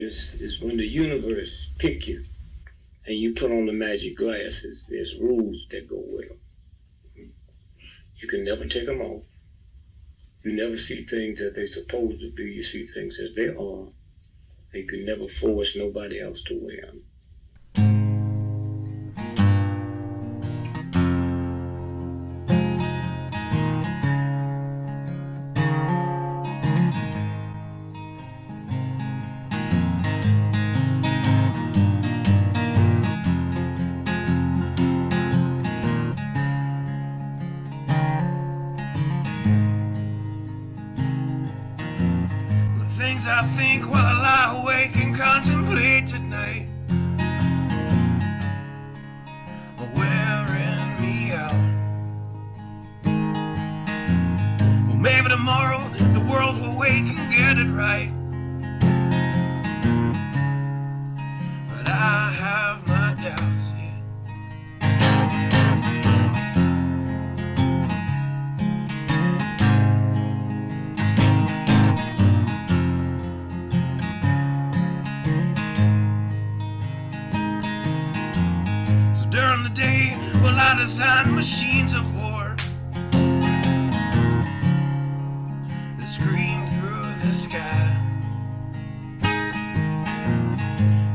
is when the universe pick you and you put on the magic glasses. There's rules that go with them. You can never take them off. You never see things as they're supposed to be. You see things as they are. And you can never force nobody else to wear them. I think while I lie awake and contemplate tonight are wearing me out. Well, maybe tomorrow the world will wake and get it right, but I have my doubts, yeah. During the day, well, I design machines of war that scream through the sky.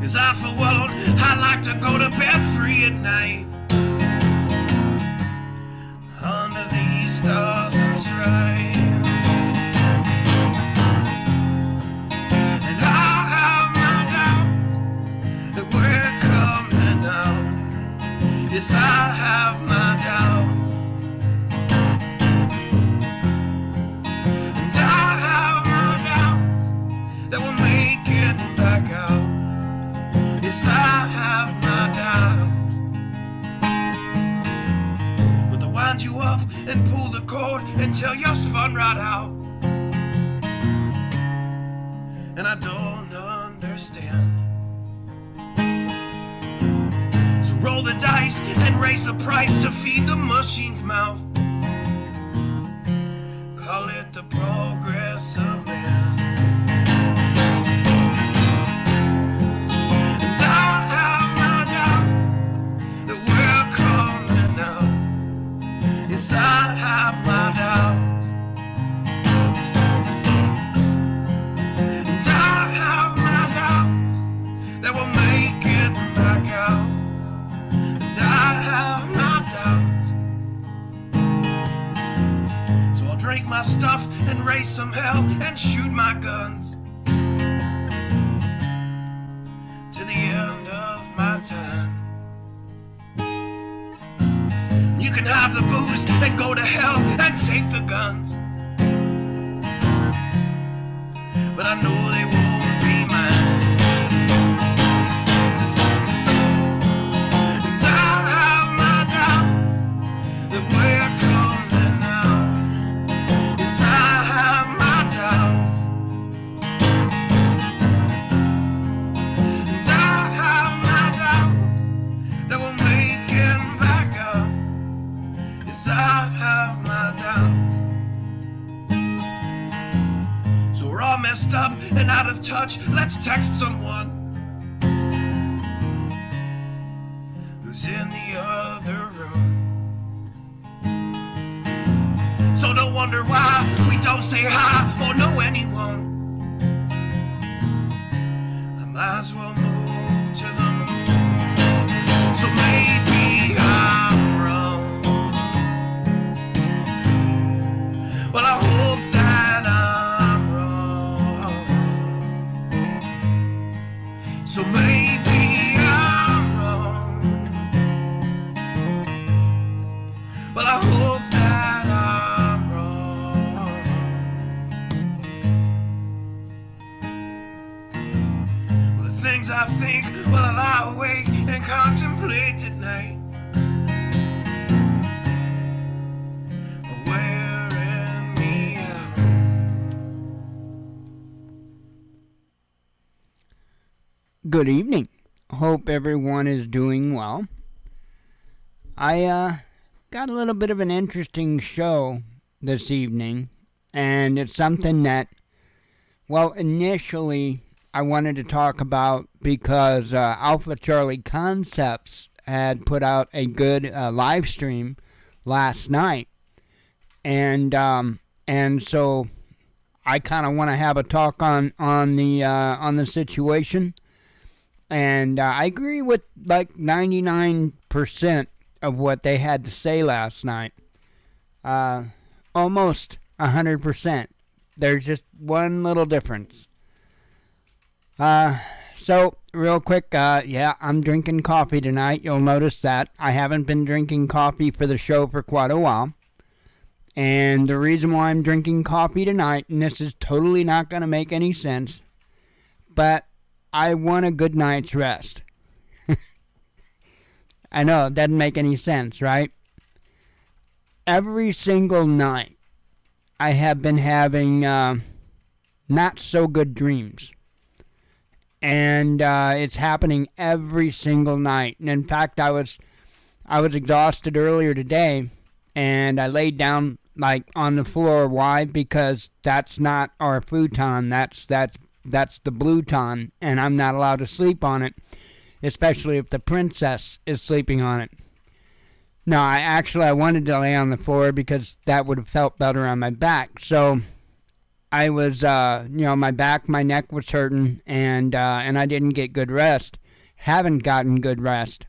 'Cause I, for one, I like to go to bed free at night under these stars and stripes. And I have no doubt that we're coming out. Yes, I have my doubts, and I have my doubts that we'll make it back out. Yes, I have my doubts, but they'll wind you up and pull the cord until you're spun right out. And I don't understand. Roll the dice and raise the price to feed the machine's mouth. Call it the progress of man. And I have no doubt that we're coming out. Yes, I have my doubts. And I have my doubts that we'll make it back out. I have my doubts, so I'll drink my stuff and raise some hell and shoot my guns to the end of my time. You can have the booze and go to hell and take the guns, but I know they won't be mine. We're coming out. Yes, I have my doubts, and I have my doubts that we'll make it back up. Yes, I have my doubts. So we're all messed up and out of touch. Let's text someone who's in the other room. So don't wonder why we don't say hi or know anyone. I might as well move to the moon. So maybe I'm wrong. Well, I hope that I'm wrong. So maybe I'm wrong. Well, I hope that I'm wrong. Well, the things I think while I lie awake and contemplate at night are wearing me out. Good evening. Hope everyone is doing well. I got a little bit of an interesting show this evening, and it's something that, well, initially I wanted to talk about because Alpha Charlie Concepts had put out a good live stream last night, and so I kind of want to have a talk on the situation, and I agree with like 99% of what they had to say last night, almost 100%. There's just one little difference. So real quick, I'm drinking coffee tonight. You'll notice that I haven't been drinking coffee for the show for quite a while. And the reason why I'm drinking coffee tonight, and this is totally not going to make any sense, but I want a good night's rest. I know, it doesn't make any sense, right? Every single night, I have been having not so good dreams. And it's happening every single night. And in fact, I was exhausted earlier today, and I laid down like on the floor. Why? Because that's not our futon. That's the bluton, and I'm not allowed to sleep on it, especially if the princess is sleeping on it. No, I wanted to lay on the floor because that would have felt better on my back. So I was, my back, my neck was hurting, and I didn't get good rest. Haven't gotten good rest.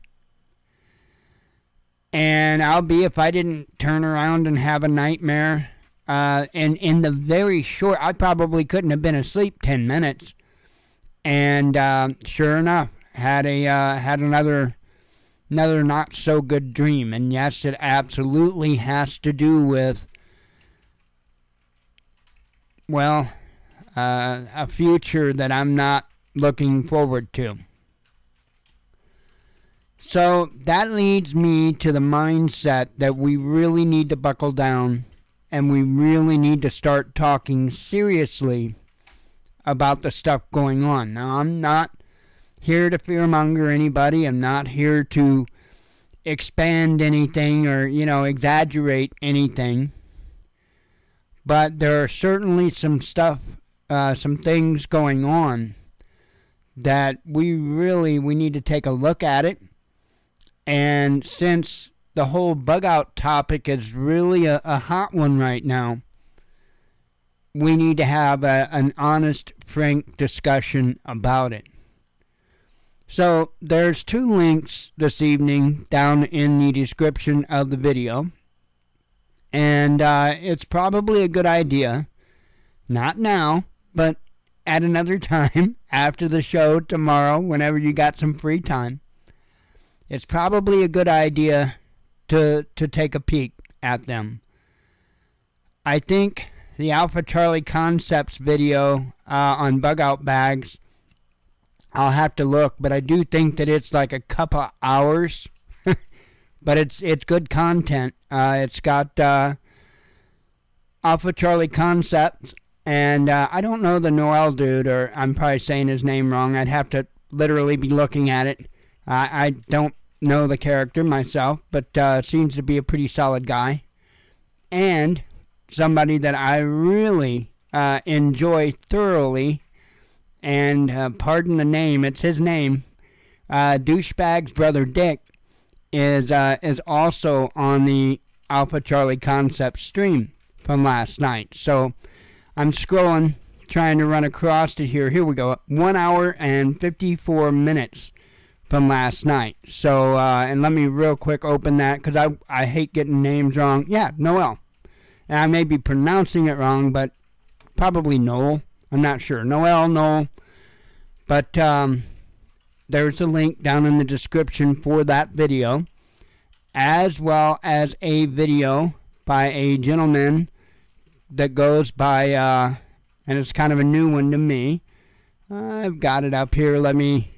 And I'll be if I didn't turn around and have a nightmare. And in the very short, I probably couldn't have been asleep 10 minutes. And sure enough, had another not so good dream. And yes, it absolutely has to do with, well, a future that I'm not looking forward to. So that leads me to the mindset that we really need to buckle down, and we really need to start talking seriously about the stuff going on. Now, I'm not here to fearmonger anybody. I'm not here to expand anything or, exaggerate anything. But there are certainly some things going on that we need to take a look at it. And since the whole bug out topic is really a hot one right now, we need to have an honest, frank discussion about it. So there's 2 links this evening down in the description of the video. And it's probably a good idea, not now, but at another time, after the show tomorrow, whenever you got some free time, it's probably a good idea to take a peek at them. I think the Alpha Charlie Concepts video on bug out bags, I'll have to look, but I do think that it's like a couple hours. But it's good content. It's got Alpha Charlie Concepts, and I don't know the Noel dude, or I'm probably saying his name wrong. I'd have to literally be looking at it. I don't know the character myself, but seems to be a pretty solid guy. And somebody that I really enjoy thoroughly, and pardon the name, it's his name, Douchebag's brother Dick, is also on the Alpha Charlie Concept stream from last night. So I'm scrolling, trying to run across it here. Here we go. 1 hour and 54 minutes from last night. So, and let me real quick open that, because I hate getting names wrong. Yeah, Noel. And I may be pronouncing it wrong, but probably Noel. I'm not sure. Noel. But there's a link down in the description for that video, as well as a video by a gentleman that goes by, and it's kind of a new one to me. I've got it up here. Let me...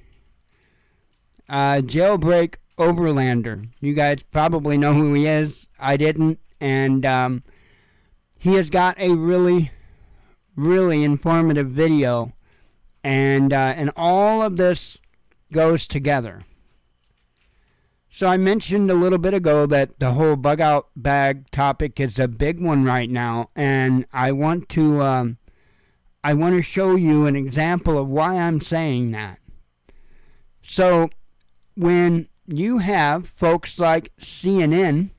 Jailbreak Overlander. You guys probably know who he is. I didn't. And he has got a really, really informative video. And all of this goes together. So I mentioned a little bit ago that the whole bug out bag topic is a big one right now. And I want to I want to show you an example of why I'm saying that. So when you have folks like CNN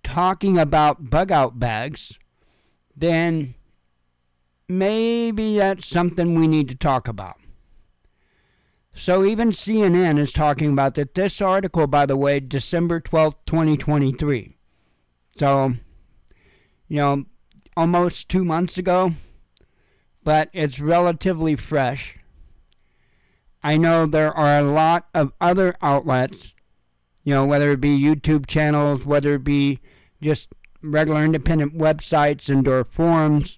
talking about bug-out bags, then maybe that's something we need to talk about. So even CNN is talking about that. This article, by the way, December 12th, 2023. So, almost 2 months ago, but it's relatively fresh. I know there are a lot of other outlets, whether it be YouTube channels, whether it be just regular independent websites and/or forums.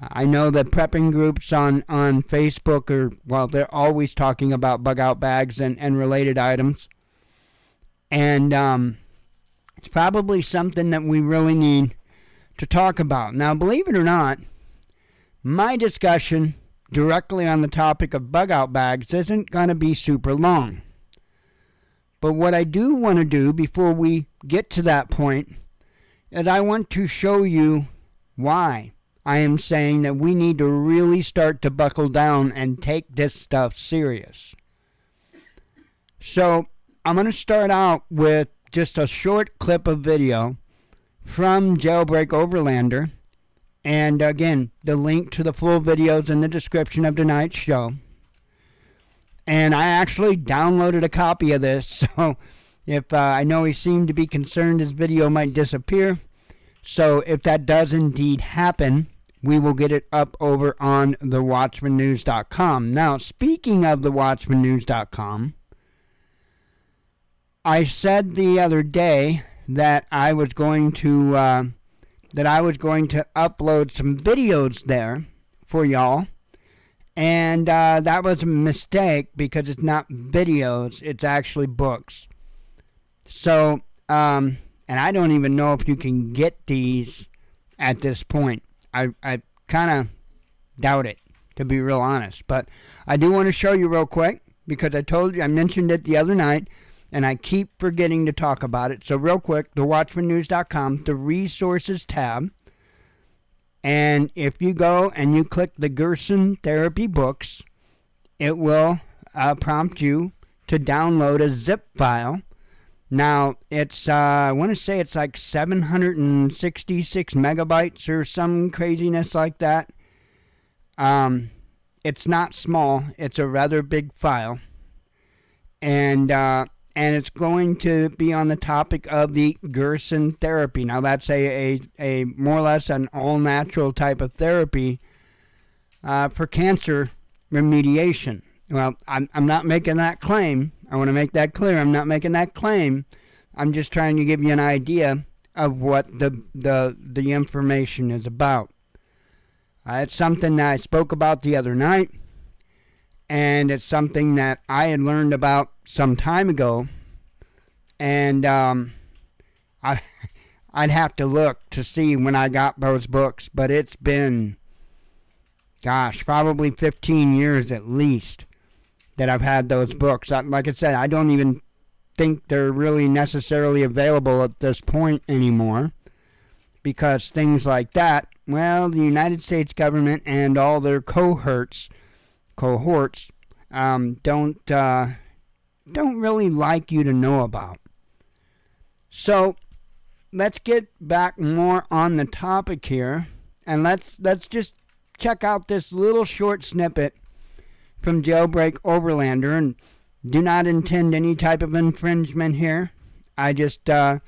I know that prepping groups on Facebook they're always talking about bug-out bags and related items. And it's probably something that we really need to talk about. Now, believe it or not, my discussion directly on the topic of bug-out bags isn't going to be super long. But what I do want to do before we get to that point is I want to show you why I am saying that we need to really start to buckle down and take this stuff serious. So I'm going to start out with just a short clip of video from Jailbreak Overlander. And again, the link to the full videos in the description of tonight's show. And I actually downloaded a copy of this, so if I know he seemed to be concerned his video might disappear. So if that does indeed happen, we will get it up over on the WatchmanNews.com. Now, speaking of the WatchmanNews.com, I said the other day that I was going to upload some videos there for y'all, and that was a mistake because it's not videos, it's actually books. So, and I don't even know if you can get these at this point. I kind of doubt it, to be real honest. But I do want to show you real quick because I mentioned it the other night, and I keep forgetting to talk about it. So real quick, thewatchmannews.com, the resources tab. And if you go and you click the Gerson Therapy books, it will prompt you to download a zip file. Now, it's, I want to say it's like 766 megabytes or some craziness like that. It's not small. It's a rather big file. And it's going to be on the topic of the Gerson therapy. Now, that's a more or less an all-natural type of therapy for cancer remediation. Well, I'm not making that claim. I want to make that clear. I'm not making that claim. I'm just trying to give you an idea of what the information is about. It's something that I spoke about the other night, and it's something that I had learned about some time ago, and I'd have to look to see when I got those books, but it's been, probably 15 years at least that I've had those books. Like I said, I don't even think they're really necessarily available at this point anymore, because things like that, well, the United States government and all their cohorts don't really like you to know about. So let's get back more on the topic here, and let's just check out this little short snippet from Jailbreak Overlander, and do not intend any type of infringement here. I just, this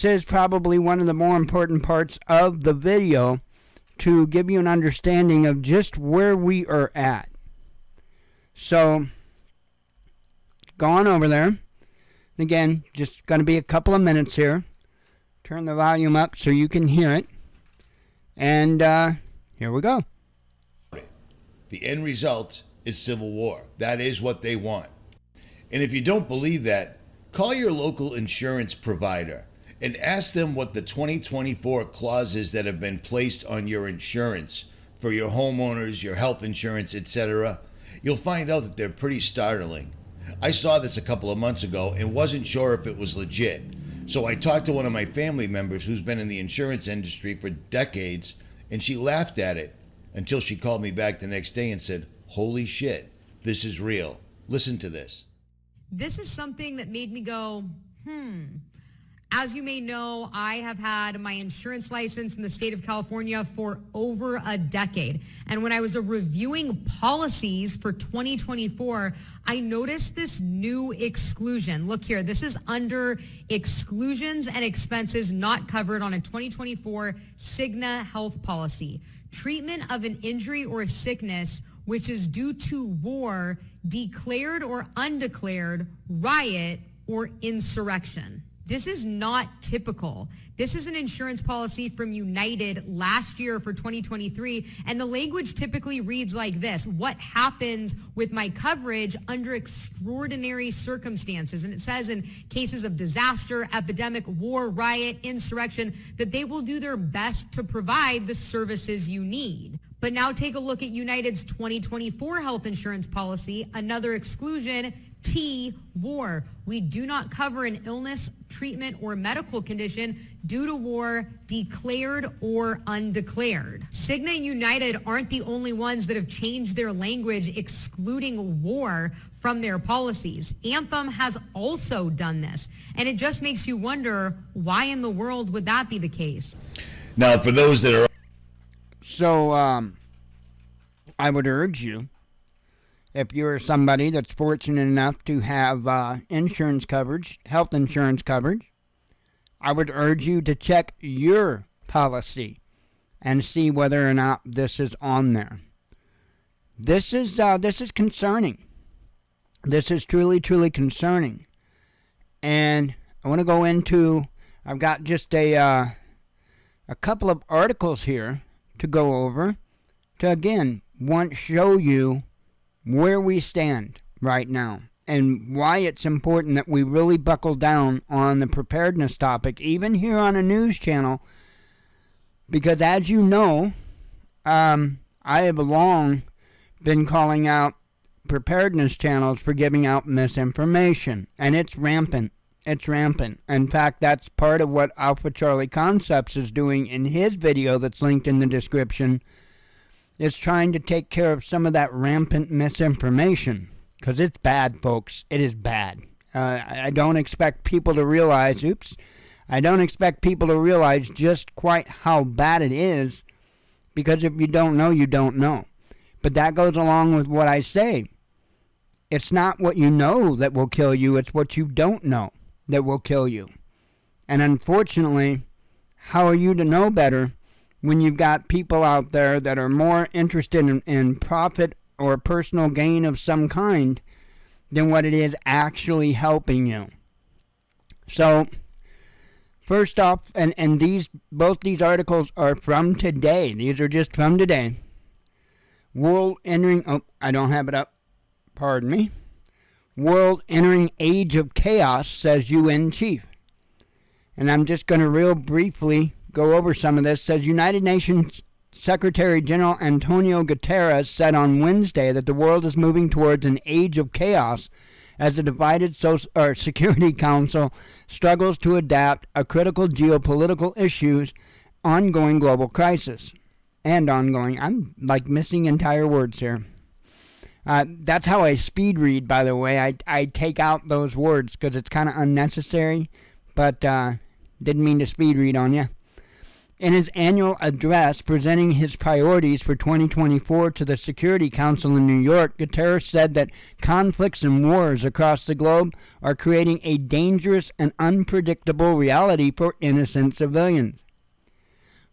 is probably one of the more important parts of the video to give you an understanding of just where we are at. So, go on over there. Again, just going to be a couple of minutes here. Turn the volume up so you can hear it. And here we go. The end result is civil war. That is what they want. And if you don't believe that, call your local insurance provider and ask them what the 2024 clauses that have been placed on your insurance for your homeowners, your health insurance, etc. You'll find out that they're pretty startling. I saw this a couple of months ago and wasn't sure if it was legit. So I talked to one of my family members who's been in the insurance industry for decades, and she laughed at it until she called me back the next day and said, "Holy shit, this is real. Listen to this." This is something that made me go, As you may know, I have had my insurance license in the state of California for over a decade. And when I was reviewing policies for 2024, I noticed this new exclusion. Look here, this is under exclusions and expenses not covered on a 2024 Cigna health policy. Treatment of an injury or a sickness which is due to war, declared or undeclared, riot, or insurrection. This is not typical. This is an insurance policy from United last year for 2023, and the language typically reads like this: what happens with my coverage under extraordinary circumstances? And it says in cases of disaster, epidemic, war, riot, insurrection, that they will do their best to provide the services you need. But now take a look at United's 2024 health insurance policy, another exclusion, T, war. We do not cover an illness, treatment, or medical condition due to war, declared or undeclared. Cigna and United aren't the only ones that have changed their language excluding war from their policies. Anthem has also done this, and it just makes you wonder, why in the world would that be the case? Now, for those that are... So, I would urge you, if you're somebody that's fortunate enough to have insurance coverage, health insurance coverage, I would urge you to check your policy and see whether or not this is on there. This is concerning. This is truly, truly concerning. And I want to go into, I've got just a couple of articles here to go over to, again, show you where we stand right now and why it's important that we really buckle down on the preparedness topic, even here on a news channel, because as you know, I have long been calling out preparedness channels for giving out misinformation, and it's rampant. It's rampant. In fact, that's part of what Alpha Charlie Concepts is doing in his video that's linked in the description, is trying to take care of some of that rampant misinformation, because it's bad, folks. It is bad. I don't expect people to realize, just quite how bad it is, because if you don't know, you don't know. But that goes along with what I say. It's not what you know that will kill you, it's what you don't know that will kill you. And unfortunately, how are you to know better when you've got people out there that are more interested in profit or personal gain of some kind than what it is actually helping you? So, first off, and both these articles are from today. These are just from today. World entering age of chaos, says UN chief. And I'm just going to real briefly go over some of this. Says United Nations Secretary General Antonio Guterres said on Wednesday that the world is moving towards an age of chaos as the divided Security Council struggles to adapt a critical geopolitical issues, ongoing global crisis, and ongoing. I'm like missing entire words here. That's how I speed read, by the way. I take out those words because it's kind of unnecessary, but didn't mean to speed read on you. In his annual address presenting his priorities for 2024 to the Security Council in New York, Guterres said that conflicts and wars across the globe are creating a dangerous and unpredictable reality for innocent civilians.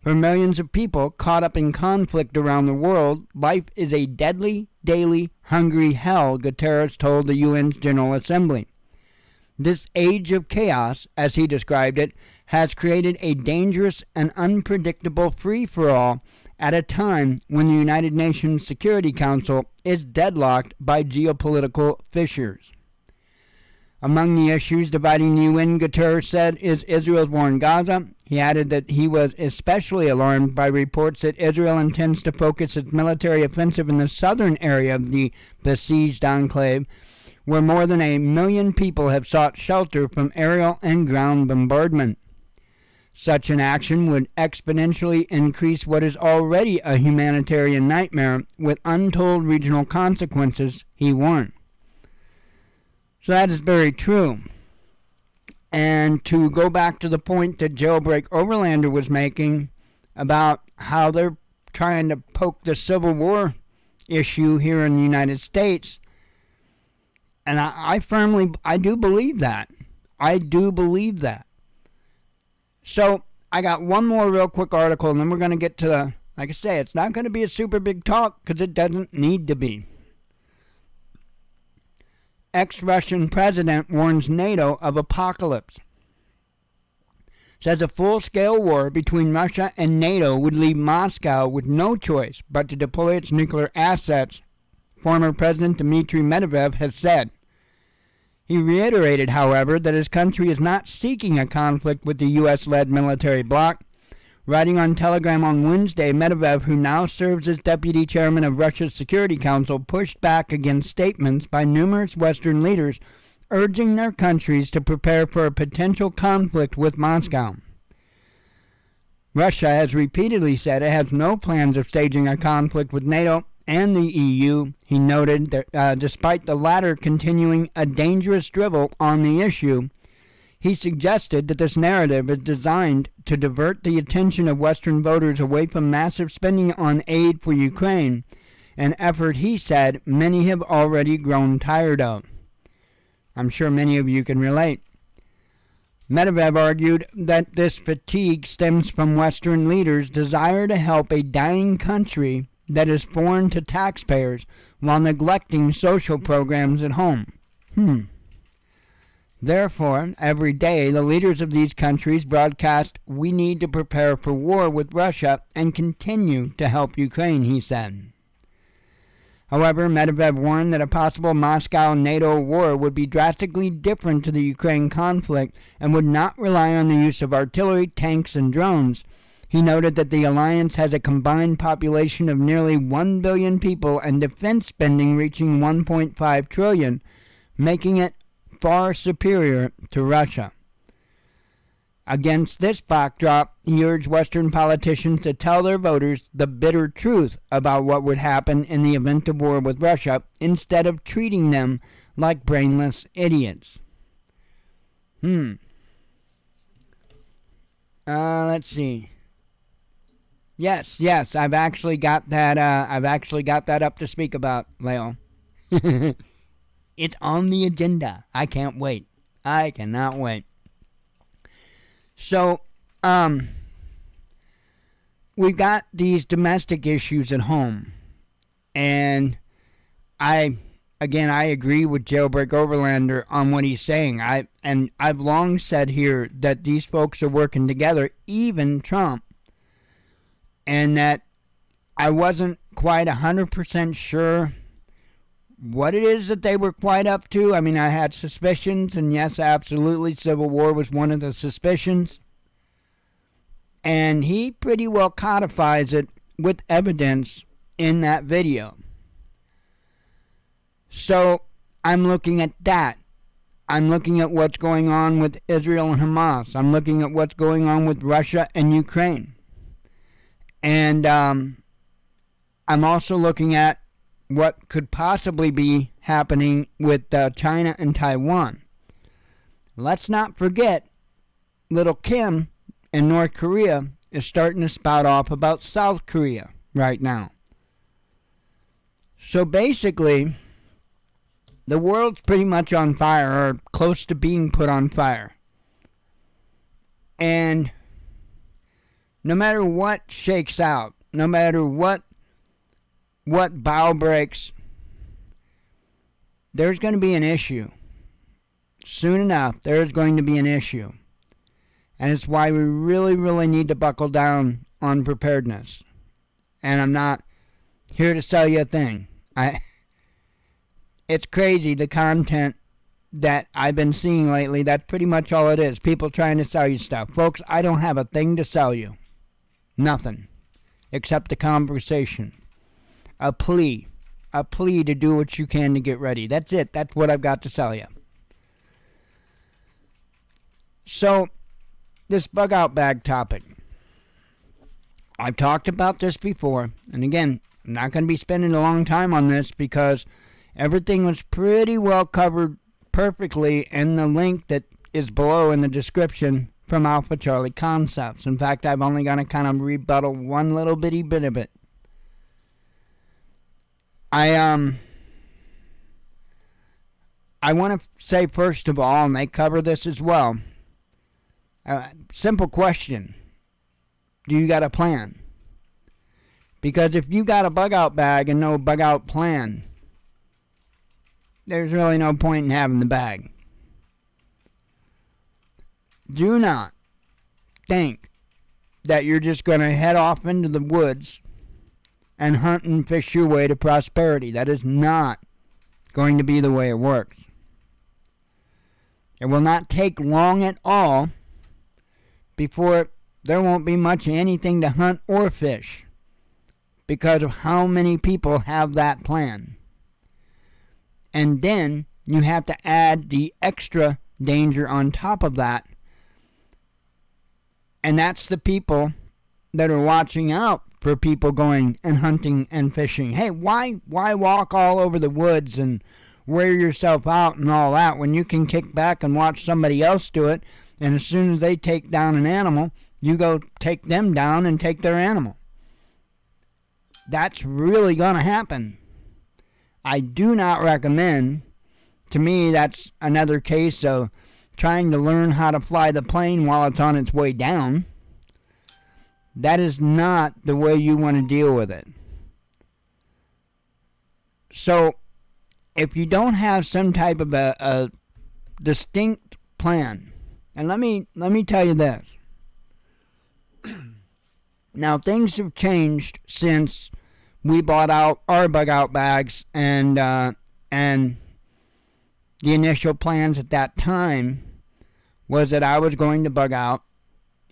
For millions of people caught up in conflict around the world, life is a deadly, daily, hungry hell, Guterres told the UN's General Assembly. This age of chaos, as he described it, has created a dangerous and unpredictable free-for-all at a time when the United Nations Security Council is deadlocked by geopolitical fissures. Among the issues dividing the UN, Guterres said, is Israel's war in Gaza. He added that he was especially alarmed by reports that Israel intends to focus its military offensive in the southern area of the besieged enclave, where more than 1 million people have sought shelter from aerial and ground bombardment. Such an action would exponentially increase what is already a humanitarian nightmare with untold regional consequences, he warned. So that is very true. And to go back to the point that Jailbreak Overlander was making about how they're trying to poke the Civil War issue here in the United States, and I do believe that. I do believe that. So I got one more real quick article, and then we're going to get to the, like I say, it's not going to be a super big talk because it doesn't need to be. Ex-Russian president warns NATO of apocalypse. Says a full-scale war between Russia and NATO would leave Moscow with no choice but to deploy its nuclear assets, former President Dmitry Medvedev has said. He reiterated, however, that his country is not seeking a conflict with the U.S.-led military bloc. Writing on Telegram on Wednesday, Medvedev, who now serves as deputy chairman of Russia's Security Council, pushed back against statements by numerous Western leaders urging their countries to prepare for a potential conflict with Moscow. Russia has repeatedly said it has no plans of staging a conflict with NATO and the EU. He noted that despite the latter continuing a dangerous drivel on the issue, he suggested that this narrative is designed to divert the attention of Western voters away from massive spending on aid for Ukraine, an effort he said many have already grown tired of. I'm sure many of you can relate. Medvedev argued that this fatigue stems from Western leaders' desire to help a dying country that is foreign to taxpayers while neglecting social programs at home. Therefore, every day, the leaders of these countries broadcast, "We need to prepare for war with Russia and continue to help Ukraine," he said. However, Medvedev warned that a possible Moscow-NATO war would be drastically different to the Ukraine conflict and would not rely on the use of artillery, tanks, and drones. He noted that the alliance has a combined population of nearly 1 billion people and defense spending reaching 1.5 trillion, making it far superior to Russia. Against this backdrop, he urged Western politicians to tell their voters the bitter truth about what would happen in the event of war with Russia instead of treating them like brainless idiots. Let's see. Yes, I've actually got that up to speak about, Leo. It's on the agenda. I can't wait. I cannot wait. So, we've got these domestic issues at home. And I agree with Jailbreak Overlander on what he's saying. I've long said here that these folks are working together, even Trump. And that I wasn't quite 100% sure what it is that they were quite up to. I mean, I had suspicions, and yes, absolutely, Civil War was one of the suspicions. And he pretty well codifies it with evidence in that video. So, I'm looking at that. I'm looking at what's going on with Israel and Hamas. I'm looking at what's going on with Russia and Ukraine. And I'm also looking at what could possibly be happening with China and Taiwan. Let's not forget, little Kim in North Korea is starting to spout off about South Korea right now. So basically, the world's pretty much on fire, or close to being put on fire. And no matter what shakes out, no matter what bow breaks, there's going to be an issue. Soon enough, there's going to be an issue. And it's why we really, really need to buckle down on preparedness. And I'm not here to sell you a thing. It's crazy, the content that I've been seeing lately. That's pretty much all it is. People trying to sell you stuff. Folks, I don't have a thing to sell you. Nothing. Except a conversation. A plea to do what you can to get ready. That's it. That's what I've got to sell you. So, this bug out bag topic. I've talked about this before, and again, I'm not going to be spending a long time on this because everything was pretty well covered perfectly in the link that is below in the description from Alpha Charlie Concepts. In fact, I've only got to kind of rebuttal one little bitty bit of it. I want to say first of all, and they cover this as well, simple question. Do you got a plan? Because if you got a bug out bag and no bug out plan, there's really no point in having the bag. Do not think that you're just going to head off into the woods and hunt and fish your way to prosperity. That is not going to be the way it works. It will not take long at all before there won't be much of anything to hunt or fish because of how many people have that plan. And then you have to add the extra danger on top of that. And that's the people that are watching out for people going and hunting and fishing. Hey, why walk all over the woods and wear yourself out and all that when you can kick back and watch somebody else do it, and as soon as they take down an animal, you go take them down and take their animal. That's really going to happen. I do not recommend. To me, that's another case of trying to learn how to fly the plane while it's on its way down. That is not the way you want to deal with it. So, if you don't have some type of a distinct plan, and let me tell you this. Now, things have changed since we bought out our bug out bags, and the initial plans at that time was that I was going to bug out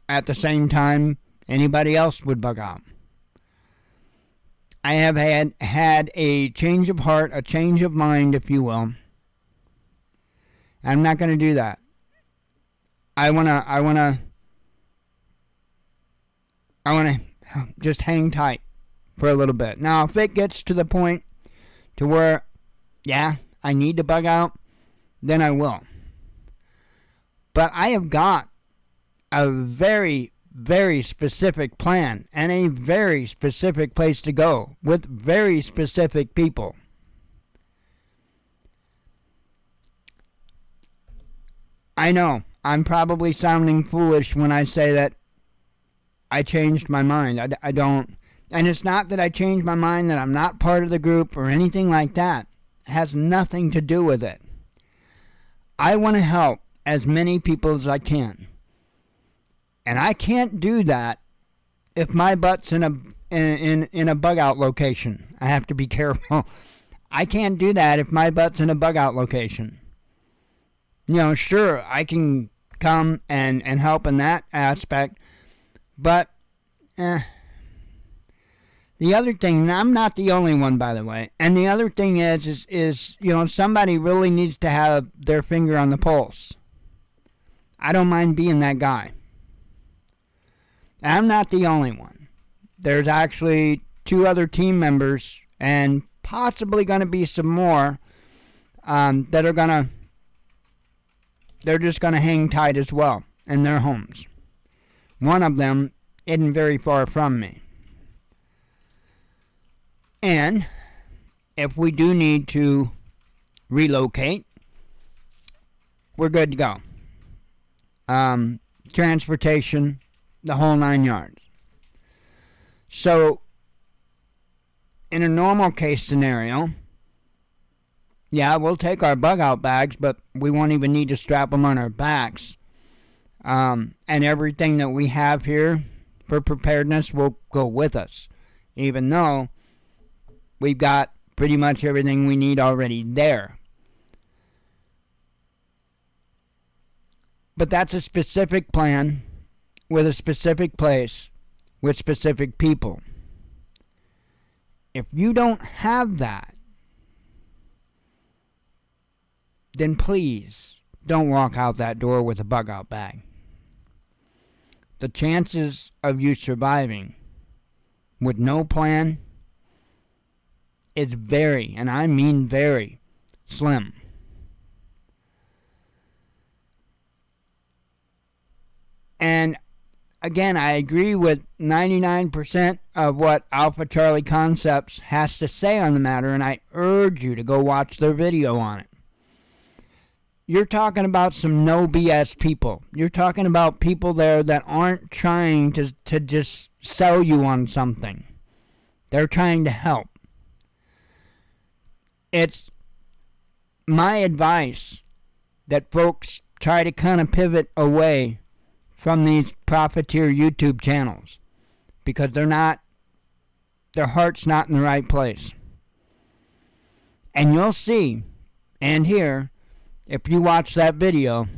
at the same time anybody else would bug out. I have had a change of heart, a change of mind, if you will. I'm not going to do that. I wanna just hang tight for a little bit. Now, if it gets to the point to where, yeah, I need to bug out, then I will. But I have got a very, very specific plan and a very specific place to go with very specific people. I know I'm probably sounding foolish when I say that I changed my mind. I don't. And it's not that I changed my mind that I'm not part of the group or anything like that. It has nothing to do with it. I want to help as many people as I can. And I can't do that if my butt's in a bug out location. I have to be careful. I can't do that if my butt's in a bug out location. You know, sure, I can come and help in that aspect, but the other thing, and I'm not the only one, by the way, and the other thing is you know, somebody really needs to have their finger on the pulse. I don't mind being that guy. I'm not the only one. There's actually 2 other team members, and possibly going to be some more that are going to, they're just going to hang tight as well in their homes. One of them isn't very far from me. And if we do need to relocate, we're good to go. Transportation, the whole 9 yards. So, in a normal case scenario, yeah, we'll take our bug out bags, but we won't even need to strap them on our backs. And everything that we have here for preparedness will go with us, even though we've got pretty much everything we need already there. But that's a specific plan with a specific place with specific people. If you don't have that, then please don't walk out that door with a bug out bag. the chances of you surviving with no plan is very, and I mean very, slim. And again, I agree with 99% of what Alpha Charlie Concepts has to say on the matter, and I urge you to go watch their video on it. You're talking about some no BS people. You're talking about people there that aren't trying to just sell you on something. They're trying to help. It's my advice that folks try to kind of pivot away from these profiteer YouTube channels, because their heart's not in the right place. And you'll see and hear, if you watch that video,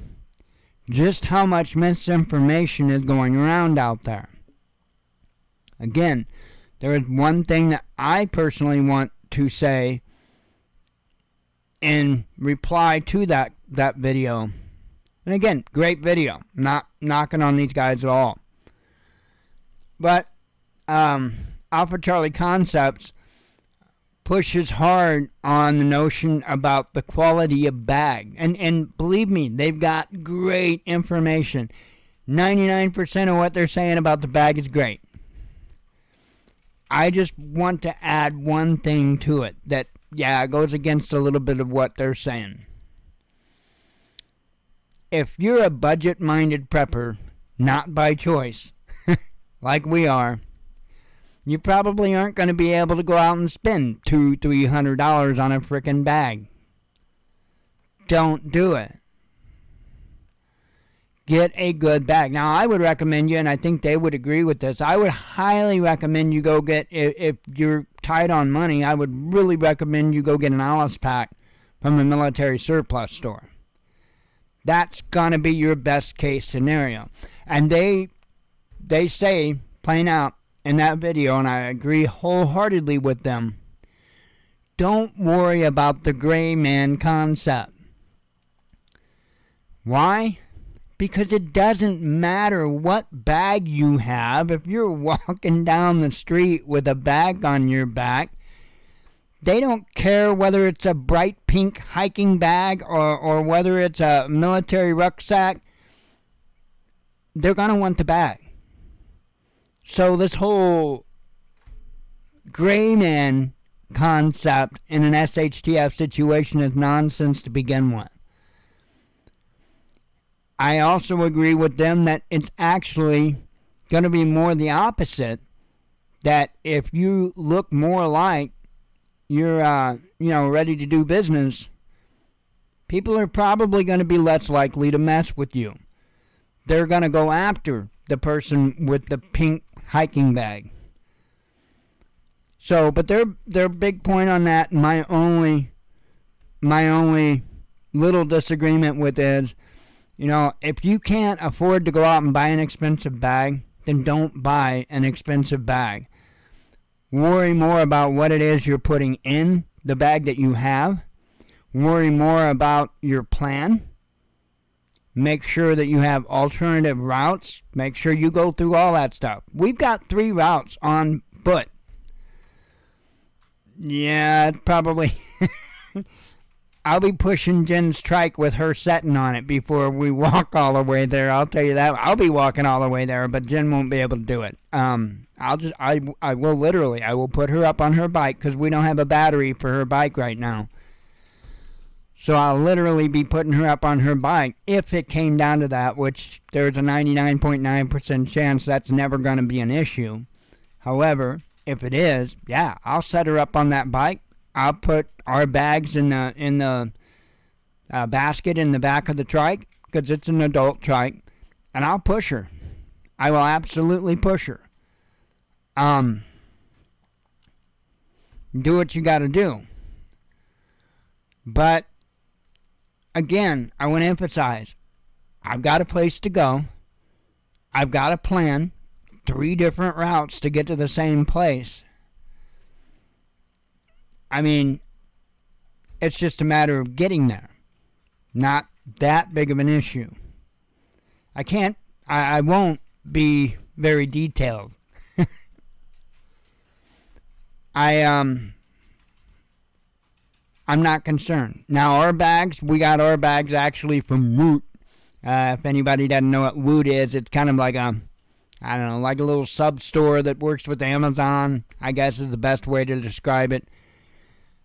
just how much misinformation is going around out there. Again, there is one thing that I personally want to say in reply to that video. And again, great video. Not knocking on these guys at all. But Alpha Charlie Concepts pushes hard on the notion about the quality of bag. And believe me, they've got great information. 99% of what they're saying about the bag is great. I just want to add one thing to it that, goes against a little bit of what they're saying. If you're a budget-minded prepper, not by choice, like we are, you probably aren't going to be able to go out and spend $200-$300 on a frickin' bag. Don't do it. Get a good bag. Now, I would recommend you, and I think they would agree with this, I would highly recommend you go get, if you're tight on money, I would really recommend you go get an Alice pack from a military surplus store. That's going to be your best case scenario. And they say, plain out, in that video, and I agree wholeheartedly with them, don't worry about the gray man concept. Why? Because it doesn't matter what bag you have. If you're walking down the street with a bag on your back, they don't care whether it's a bright pink hiking bag or whether it's a military rucksack. They're going to want the bag. So this whole gray man concept in an SHTF situation is nonsense to begin with. I also agree with them that it's actually going to be more the opposite, that if you look more like you're ready to do business, people are probably going to be less likely to mess with you. They're going to go after the person with the pink hiking bag. So, but their big point on that, my only little disagreement with is, if you can't afford to go out and buy an expensive bag, then don't buy an expensive bag. Worry more about what it is you're putting in the bag that you have. Worry more about your plan. Make sure that you have alternative routes. Make sure you go through all that stuff. We've got 3 routes on foot. Yeah, probably. I'll be pushing Jen's trike with her setting on it before we walk all the way there. I'll tell you that. I'll be walking all the way there, but Jen won't be able to do it. I will put her up on her bike because we don't have a battery for her bike right now. So I'll literally be putting her up on her bike if it came down to that, which there's a 99.9% chance that's never going to be an issue. However, if it is, I'll set her up on that bike. I'll put our bags in the basket in the back of the trike because it's an adult trike, and I'll push her. I will absolutely push her. Do what you got to do. But again, I want to emphasize, I've got a place to go. I've got a plan, 3 different routes to get to the same place. I mean, it's just a matter of getting there. Not that big of an issue. I won't be very detailed. I'm not concerned. Now, our bags, we got our bags actually from Woot. If anybody doesn't know what Woot is, it's kind of like like a little sub-store that works with Amazon, I guess is the best way to describe it.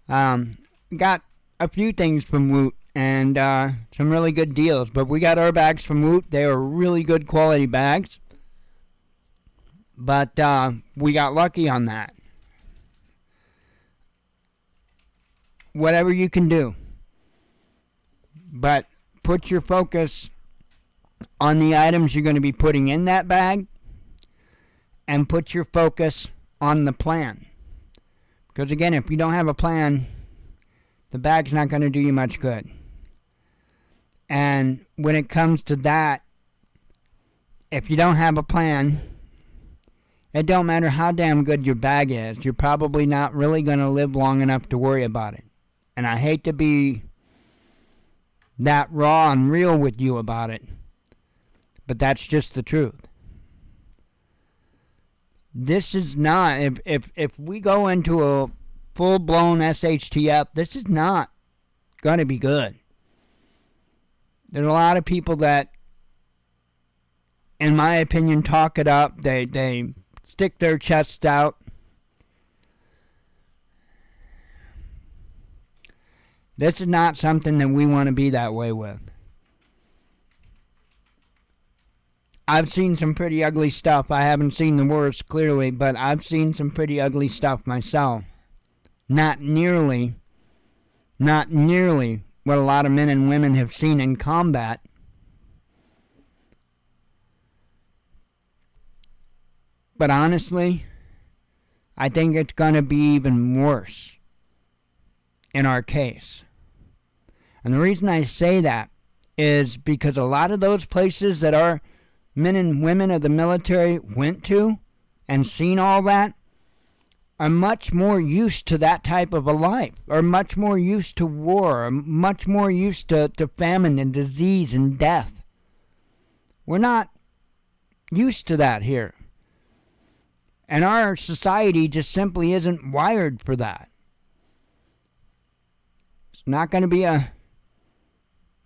Got a few things from Woot and some really good deals, but we got our bags from Woot. They are really good quality bags, but we got lucky on that. Whatever you can do, but put your focus on the items you're going to be putting in that bag, and put your focus on the plan. Because again, if you don't have a plan, the bag's not going to do you much good. And when it comes to that, if you don't have a plan, it don't matter how damn good your bag is, you're probably not really going to live long enough to worry about it. And I hate to be that raw and real with you about it, but that's just the truth. This is not, if we go into a full-blown SHTF, this is not going to be good. There's a lot of people that, in my opinion, talk it up. They stick their chests out. This is not something that we want to be that way with. I've seen some pretty ugly stuff. I haven't seen the worst, clearly, but I've seen some pretty ugly stuff myself. Not nearly what a lot of men and women have seen in combat. But honestly, I think it's going to be even worse in our case. And the reason I say that is because a lot of those places that our men and women of the military went to and seen all that are much more used to that type of a life, are much more used to war, are much more used to famine and disease and death. We're not used to that here. And our society just simply isn't wired for that. It's not going to be a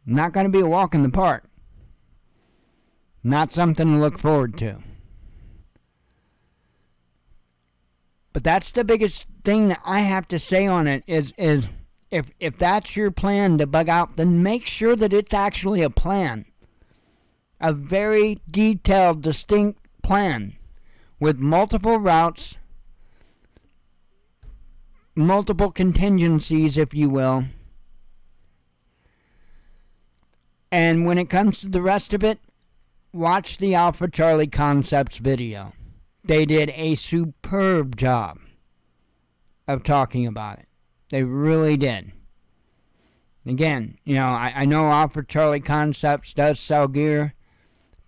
walk in the park. Not something to look forward to. But that's the biggest thing that I have to say on it is if that's your plan to bug out, then make sure that it's actually a plan. A very detailed, distinct plan with multiple routes, multiple contingencies, if you will. And when it comes to the rest of it, watch the Alpha Charlie Concepts video. They did a superb job of talking about it. They really did. Again, I know Alpha Charlie Concepts does sell gear,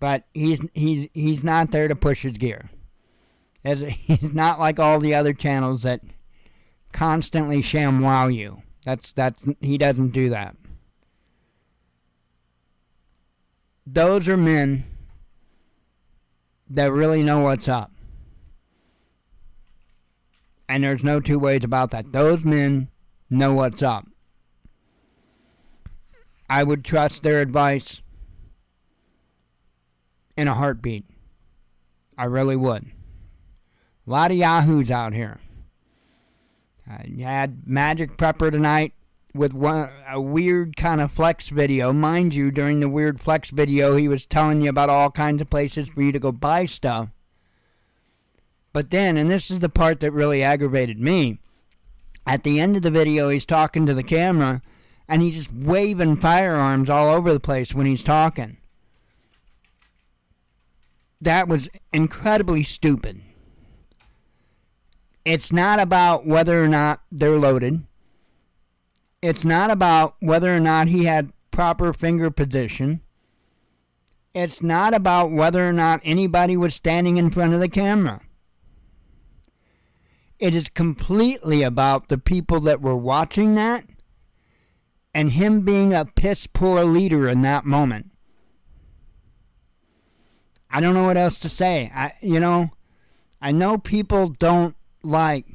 but he's not there to push his gear. He's not like all the other channels that constantly ShamWow you. He doesn't do that. Those are men that really know what's up. And there's no two ways about that. Those men know what's up. I would trust their advice in a heartbeat. I really would. A lot of yahoos out here. You had Magic Prepper tonight with a weird kind of flex video. Mind you, during the weird flex video, he was telling you about all kinds of places for you to go buy stuff. But then, and this is the part that really aggravated me, at the end of the video, he's talking to the camera, and he's just waving firearms all over the place when he's talking. That was incredibly stupid. It's not about whether or not they're loaded. It's not about whether or not he had proper finger position. It's not about whether or not anybody was standing in front of the camera. It is completely about the people that were watching that and him being a piss poor leader in that moment. I don't know what else to say. I know people don't like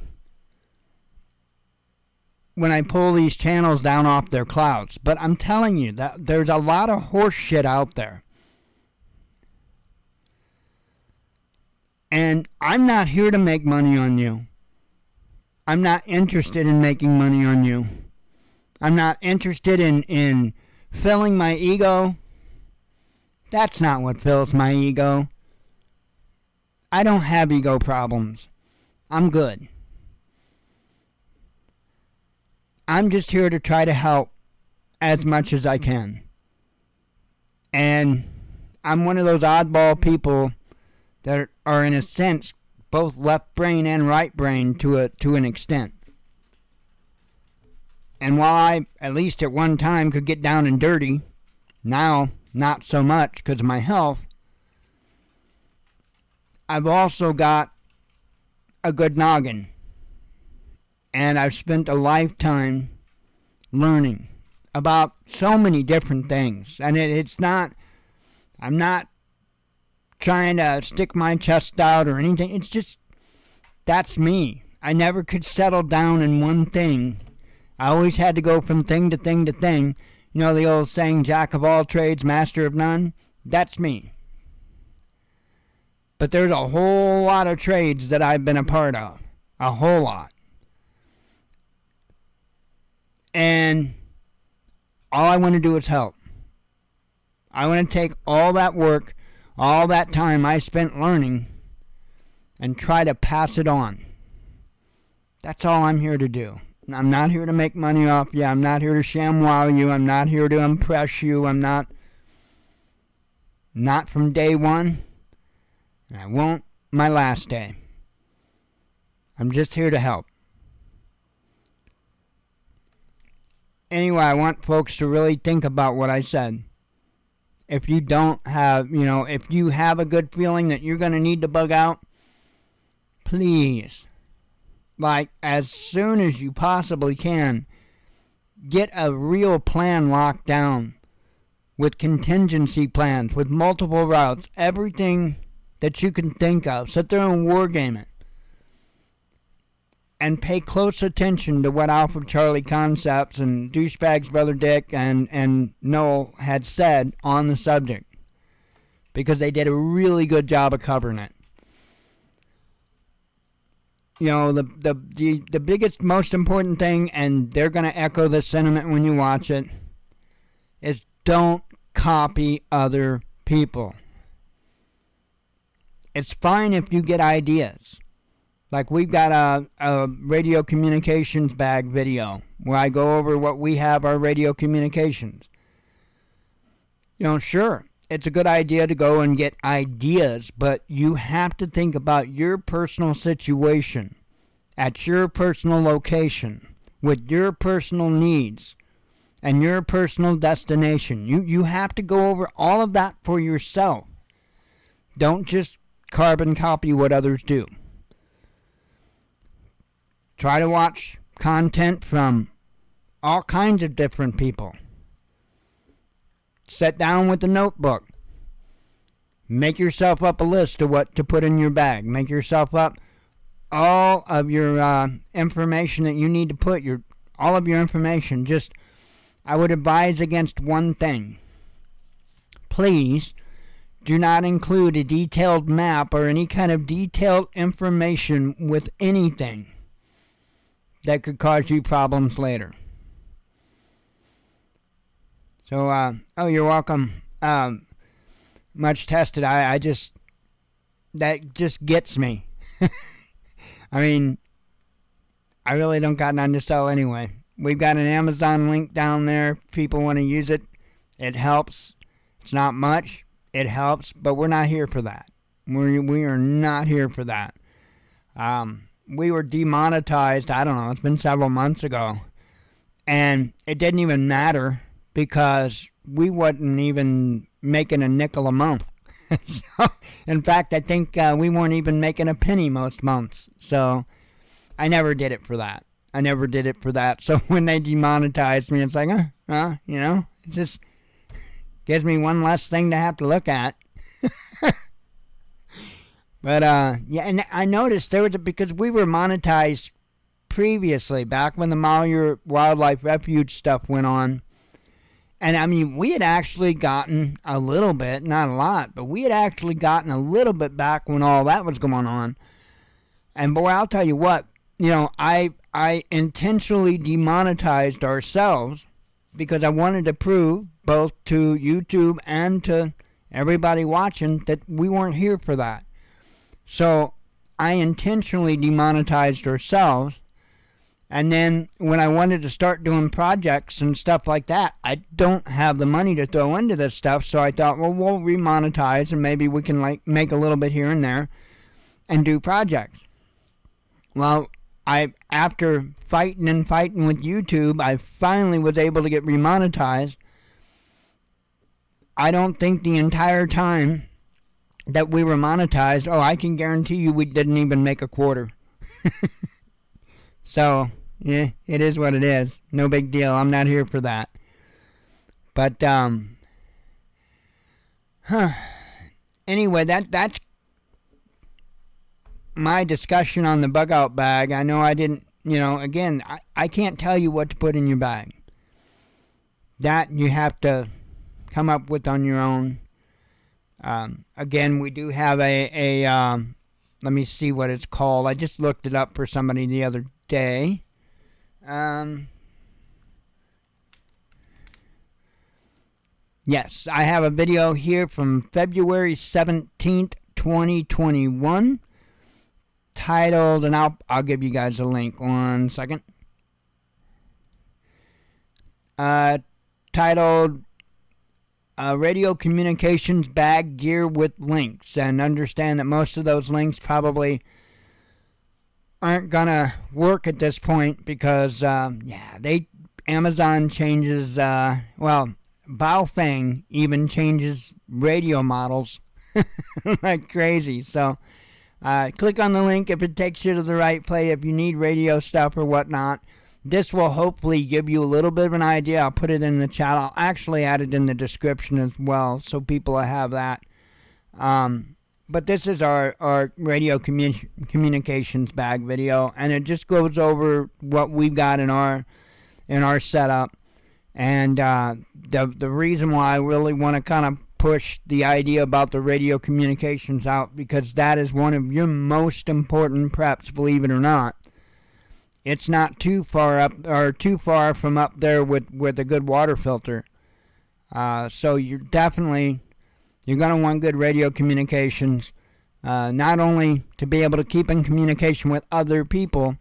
when I pull these channels down off their clouds, but I'm telling you that there's a lot of horse shit out there. And I'm not here to make money on you. I'm not interested in making money on you. I'm not interested in filling my ego. That's not what fills my ego. I don't have ego problems. I'm good. I'm just here to try to help as much as I can. And I'm one of those oddball people that are, in a sense, both left brain and right brain to an extent. And while I, at least at one time, could get down and dirty, now not so much because of my health, I've also got a good noggin. And I've spent a lifetime learning about so many different things. And it's not, I'm not trying to stick my chest out or anything. It's just, that's me. I never could settle down in one thing. I always had to go from thing to thing to thing. You know the old saying, jack of all trades, master of none? That's me. But there's a whole lot of trades that I've been a part of. A whole lot. And all I want to do is help. I want to take all that work, all that time I spent learning, and try to pass it on. That's all I'm here to do. I'm not here to make money off you. I'm not here to ShamWow you. I'm not here to impress you. I'm not from day one. And I won't my last day. I'm just here to help. Anyway, I want folks to really think about what I said. If you don't have, if you have a good feeling that you're going to need to bug out, please, like as soon as you possibly can, get a real plan locked down with contingency plans, with multiple routes, everything that you can think of. Sit there and wargame it. And pay close attention to what Alpha Charlie Concepts and Douchebags Brother Dick and Noel had said on the subject. Because they did a really good job of covering it. The biggest, most important thing, and they're going to echo the sentiment when you watch it, is don't copy other people. It's fine if you get ideas. Like we've got a radio communications bag video where I go over what we have our radio communications. Sure, it's a good idea to go and get ideas, but you have to think about your personal situation at your personal location with your personal needs and your personal destination. You have to go over all of that for yourself. Don't just carbon copy what others do. Try to watch content from all kinds of different people. Sit down with a notebook. Make yourself up a list of what to put in your bag. Make yourself up all of your information that you need to put, all of your information. Just, I would advise against one thing. Please do not include a detailed map or any kind of detailed information with anything that could cause you problems later. So, you're welcome. Much tested. That just gets me. I mean, I really don't got none to sell anyway. We've got an Amazon link down there. If people want to use it, it helps. It's not much. It helps, but we're not here for that. We are not here for that. We were demonetized, I don't know, it's been several months ago. And it didn't even matter because we wasn't even making a nickel a month. So, in fact, I think we weren't even making a penny most months. So I never did it for that. So when they demonetized me, it's like, it just gives me one less thing to have to look at. But, yeah, and I noticed there was because we were monetized previously, back when the Malheur Wildlife Refuge stuff went on. And, I mean, we had actually gotten a little bit, not a lot, but we had actually gotten a little bit back when all that was going on. And, boy, I'll tell you what, you know, I intentionally demonetized ourselves because I wanted to prove both to YouTube and to everybody watching that we weren't here for that. So I intentionally demonetized ourselves, and then when I wanted to start doing projects and stuff like that, I don't have the money to throw into this stuff, so I thought, well, we'll remonetize and maybe we can like make a little bit here and there and do projects. Well, after fighting with YouTube, I finally was able to get remonetized. I don't think the entire time that we were monetized, I can guarantee you we didn't even make a quarter. So, yeah, it is what it is. No big deal. I'm not here for that. But, anyway, that's my discussion on the bug out bag. I know I didn't, again, I can't tell you what to put in your bag. That you have to come up with on your own. Again, we do have a let me see what it's called. I just looked it up for somebody the other day. Yes, I have a video here from February 17th, 2021, titled, and I'll give you guys a link. 1 second. Titled Radio Communications Bag Gear with Links, and understand that most of those links probably aren't gonna work at this point because Amazon changes, Baofeng even changes radio models like crazy. So click on the link if it takes you to the right place, if you need radio stuff or whatnot. This will hopefully give you a little bit of an idea. I'll put it in the chat. I'll actually add it in the description as well, so people have that. But this is our radio communications bag video, and it just goes over what we've got in our setup, and the reason why I really want to kind of push the idea about the radio communications out, because that is one of your most important preps, believe it or not. It's not too far up or too far from up there with a good water filter. So you're going to want good radio communications, not only to be able to keep in communication with other people,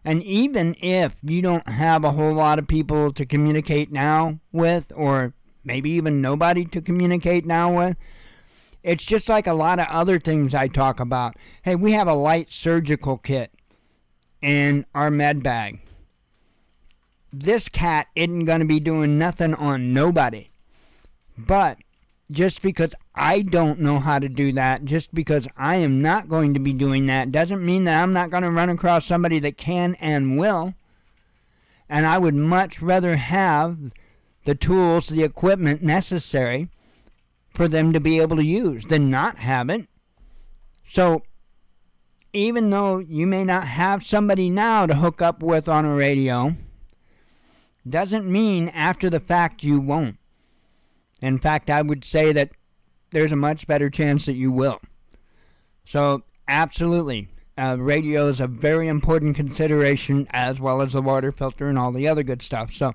and even if you don't have a whole lot of people to communicate now with, or maybe even nobody to communicate now with, it's just like a lot of other things I talk about. Hey, we have a light surgical kit in our med bag. This cat isn't going to be doing nothing on nobody. But just because I don't know how to do that, just because I am not going to be doing that, doesn't mean that I'm not going to run across somebody that can and will. And I would much rather have the tools, the equipment necessary for them to be able to use than not have it. So even though you may not have somebody now to hook up with on a radio, doesn't mean after the fact you won't. In fact, I would say that there's a much better chance that you will. So, absolutely, radio is a very important consideration, as well as the water filter and all the other good stuff. So,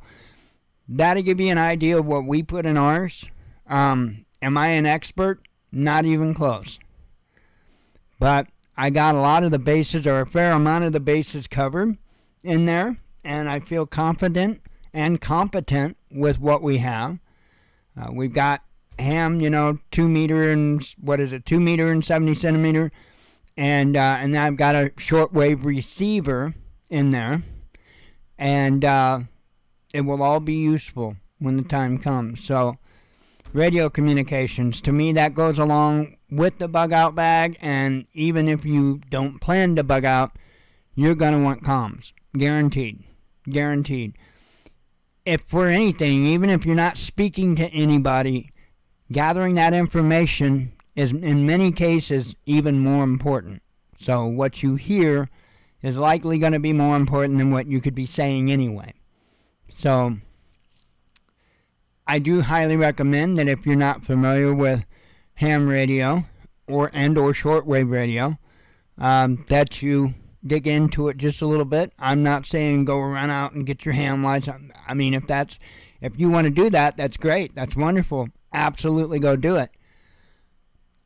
that'll give you an idea of what we put in ours. Am I an expert? Not even close. But I got a lot of the bases, or a fair amount of the bases covered in there, and I feel confident and competent with what we have. We've got ham, 2 meter and 70 centimeter, and I've got a shortwave receiver in there, and it will all be useful when the time comes. So, radio communications, to me, that goes along with the bug out bag, and even if you don't plan to bug out, you're going to want comms. Guaranteed. If for anything, even if you're not speaking to anybody, gathering that information is in many cases even more important. So what you hear is likely going to be more important than what you could be saying anyway. So I do highly recommend that if you're not familiar with ham radio or shortwave radio, that you dig into it just a little bit. I'm not saying go run out and get your ham license. I mean, if you want to do that, that's great. That's wonderful. Absolutely go do it.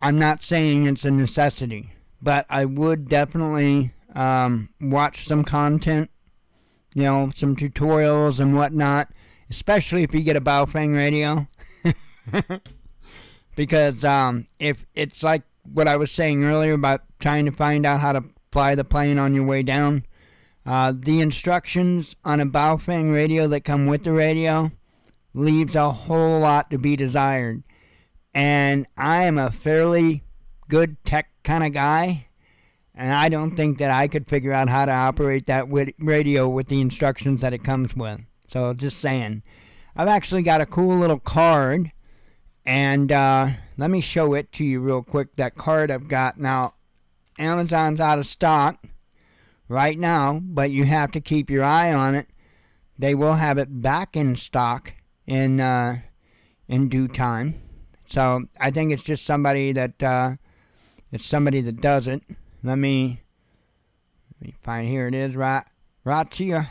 I'm not saying it's a necessity, but I would definitely watch some content, some tutorials and whatnot, especially if you get a Baofeng radio. Because if it's like what I was saying earlier about trying to find out how to fly the plane on your way down, the instructions on a Baofeng radio that come with the radio leaves a whole lot to be desired. And I am a fairly good tech kind of guy, and I don't think that I could figure out how to operate that radio with the instructions that it comes with. So just saying. I've actually got a cool little card, and let me show it to you real quick. That card I've got now. Amazon's out of stock right now, but you have to keep your eye on it. They will have it back in stock in due time. So I think it's just somebody that does it. Let me find, here it is, right here.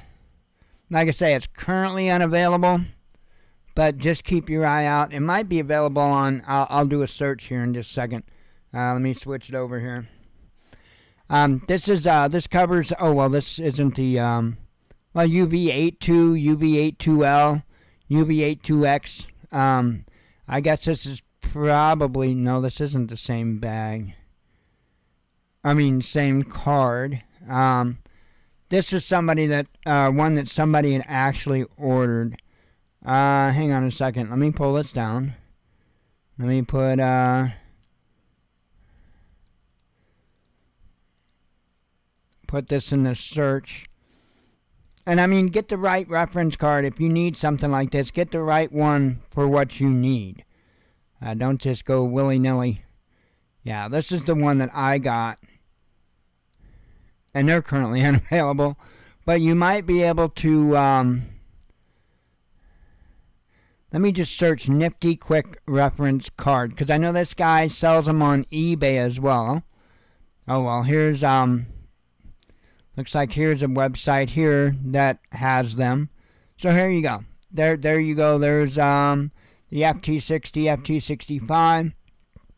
Like I say, it's currently unavailable, but just keep your eye out. It might be available on, I'll do a search here in just a second. Let me switch it over here. This covers, this isn't the, UV82, UV82L, UV82X. I guess this is probably, no, this isn't the same bag. Same card. This was somebody that, one that somebody had actually ordered. Hang on a second. Let me pull this down. Let me put this in the search. And get the right reference card. If you need something like this, get the right one for what you need. Don't just go willy-nilly. Yeah, this is the one that I got. And they're currently unavailable. But you might be able to, let me just search Nifty Quick Reference Card. Because I know this guy sells them on eBay as well. Oh, well, here's, looks like here's a website here that has them. So here you go. There you go. There's, the FT60, FT65.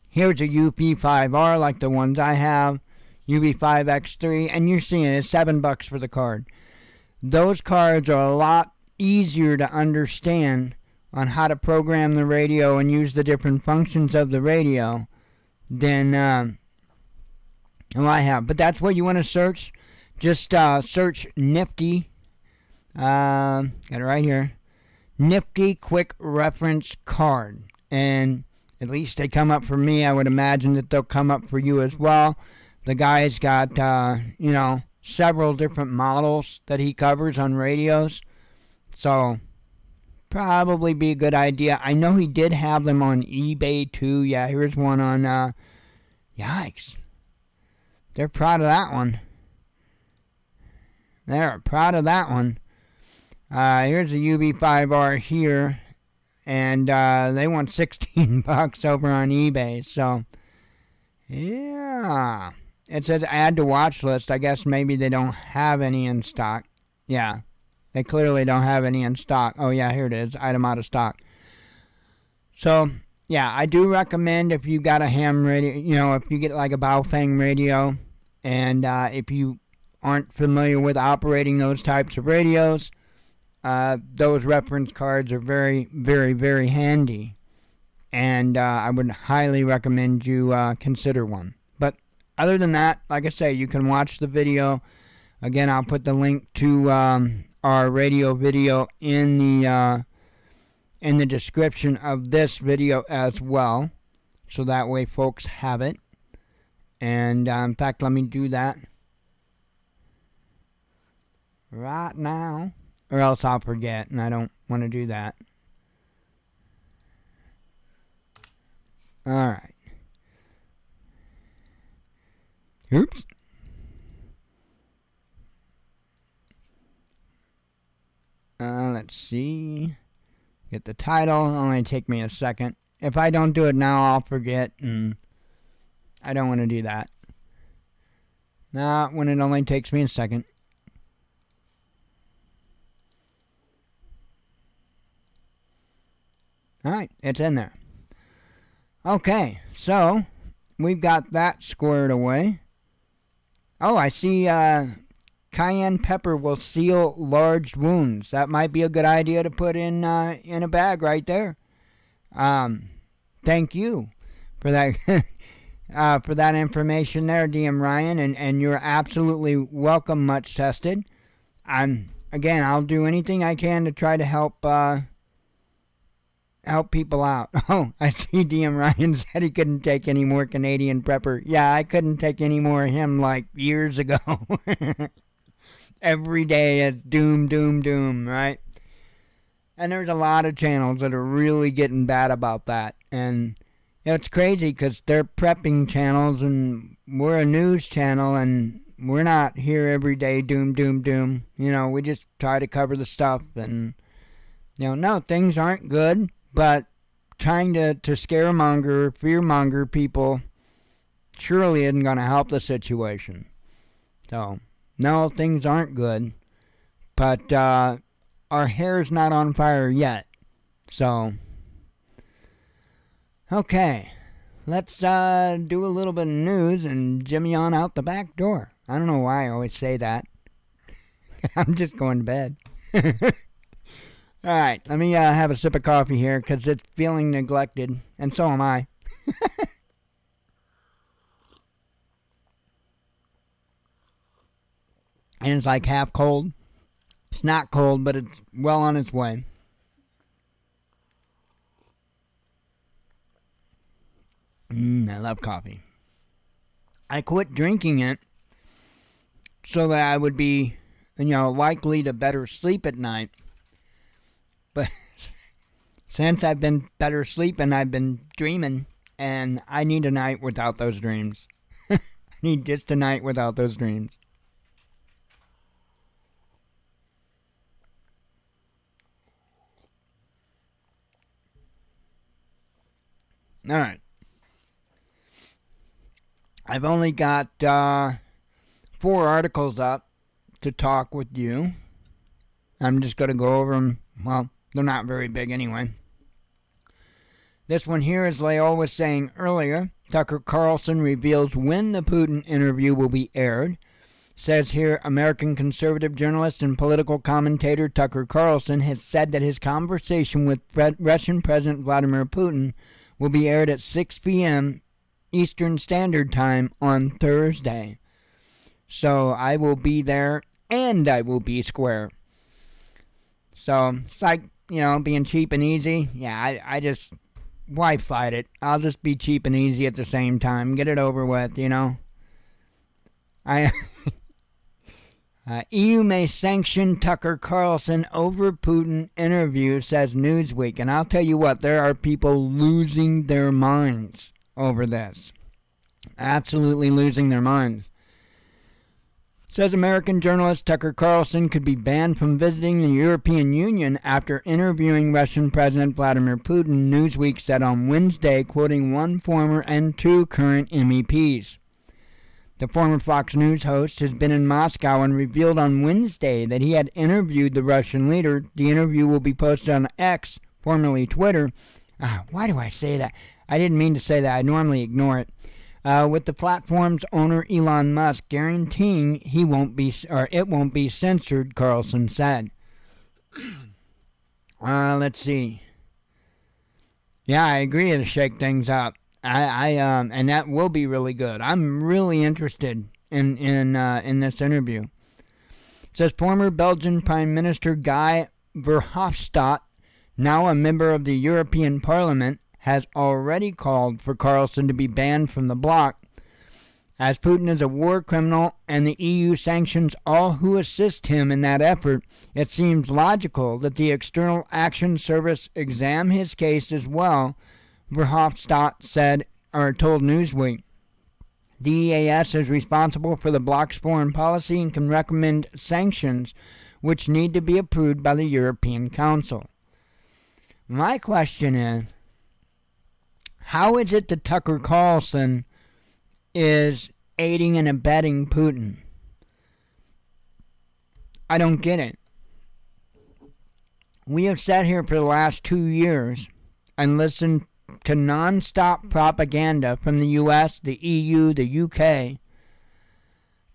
Here's a UP5R like the ones I have. UV5X3, and you're seeing it's $7 for the card. Those cards are a lot easier to understand on how to program the radio and use the different functions of the radio than I have. But that's what you want to search. Just search Nifty. Got it right here. Nifty Quick Reference Card. And at least they come up for me. I would imagine that they'll come up for you as well. The guy's got, several different models that he covers on radios. So, probably be a good idea. I know he did have them on eBay too. Yeah, here's one on, yikes. They're proud of that one. They're proud of that one. Here's a UV5R here. And they want $16 over on eBay. So, yeah. It says add to watch list. I guess maybe they don't have any in stock. Yeah. They clearly don't have any in stock. Oh, yeah, here it is. Item out of stock. So, yeah, I do recommend if you got a ham radio, if you get like a Baofeng radio, and if you aren't familiar with operating those types of radios, those reference cards are very, very, very handy. And I would highly recommend you consider one. But other than that, like I say, you can watch the video. Again, I'll put the link to our radio video in the description of this video as well. So that way folks have it. And in fact, let me do that right now. Or else I'll forget, and I don't want to do that. Alright. Oops. Let's see. Get the title. It'll only take me a second. If I don't do it now, I'll forget, and I don't want to do that. Not when it only takes me a second. Alright, it's in there. Okay, so we've got that squared away. Oh, I see cayenne pepper will seal large wounds. That might be a good idea to put in a bag right there. Thank you for that for that information there, DM Ryan, and you're absolutely welcome, Much Tested. Again, I'll do anything I can to try to help people out. Oh, I see DM Ryan said he couldn't take any more Canadian Prepper. Yeah, I couldn't take any more of him like years ago. Every day it's doom, doom, doom, right? And there's a lot of channels that are really getting bad about that. And it's crazy because they're prepping channels and we're a news channel and we're not here every day doom, doom, doom. We just try to cover the stuff and, no, things aren't good. But trying to scaremonger, fearmonger people surely isn't going to help the situation. So, no, things aren't good. But our hair's not on fire yet. So, okay. Let's do a little bit of news and jimmy on out the back door. I don't know why I always say that. I'm just going to bed. Alright, let me have a sip of coffee here because it's feeling neglected, and so am I. And it's like half cold. It's not cold, but it's well on its way. I love coffee. I quit drinking it so that I would be, likely to better sleep at night. But since I've been better sleeping, I've been dreaming, and I need a night without those dreams. I need just a night without those dreams. Alright. I've only got 4 articles up to talk with you. I'm just going to go over them. Well, they're not very big anyway. This one here, as Lael was saying earlier, Tucker Carlson reveals when the Putin interview will be aired. Says here, American conservative journalist and political commentator Tucker Carlson has said that his conversation with Russian President Vladimir Putin will be aired at 6 p.m. Eastern Standard Time on Thursday. So I will be there and I will be square. So it's like, being cheap and easy. Yeah, I just, why fight it? I'll just be cheap and easy at the same time. Get it over with, EU may sanction Tucker Carlson over Putin interview, says Newsweek. And I'll tell you what, there are people losing their minds over this. Absolutely losing their minds. Says American journalist Tucker Carlson could be banned from visiting the European Union after interviewing Russian President Vladimir Putin, Newsweek said on Wednesday, quoting 1 former and 2 current MEPs. The former Fox News host has been in Moscow and revealed on Wednesday that he had interviewed the Russian leader. The interview will be posted on X, formerly Twitter. Why do I say that? I didn't mean to say that. I normally ignore it. With the platform's owner Elon Musk guaranteeing it won't be censored, Carlson said. Let's see. Yeah, I agree to shake things up. And that will be really good. I'm really interested in this interview. It says former Belgian Prime Minister Guy Verhofstadt, now a member of the European Parliament, has already called for Carlson to be banned from the bloc, as Putin is a war criminal and the EU sanctions all who assist him in that effort. It seems logical that the External Action Service examine his case as well, Verhofstadt told Newsweek. The EAS is responsible for the bloc's foreign policy and can recommend sanctions which need to be approved by the European Council. My question is, how is it that Tucker Carlson is aiding and abetting Putin? I don't get it. We have sat here for the last 2 years and listened to non-stop propaganda from the US, the EU, the UK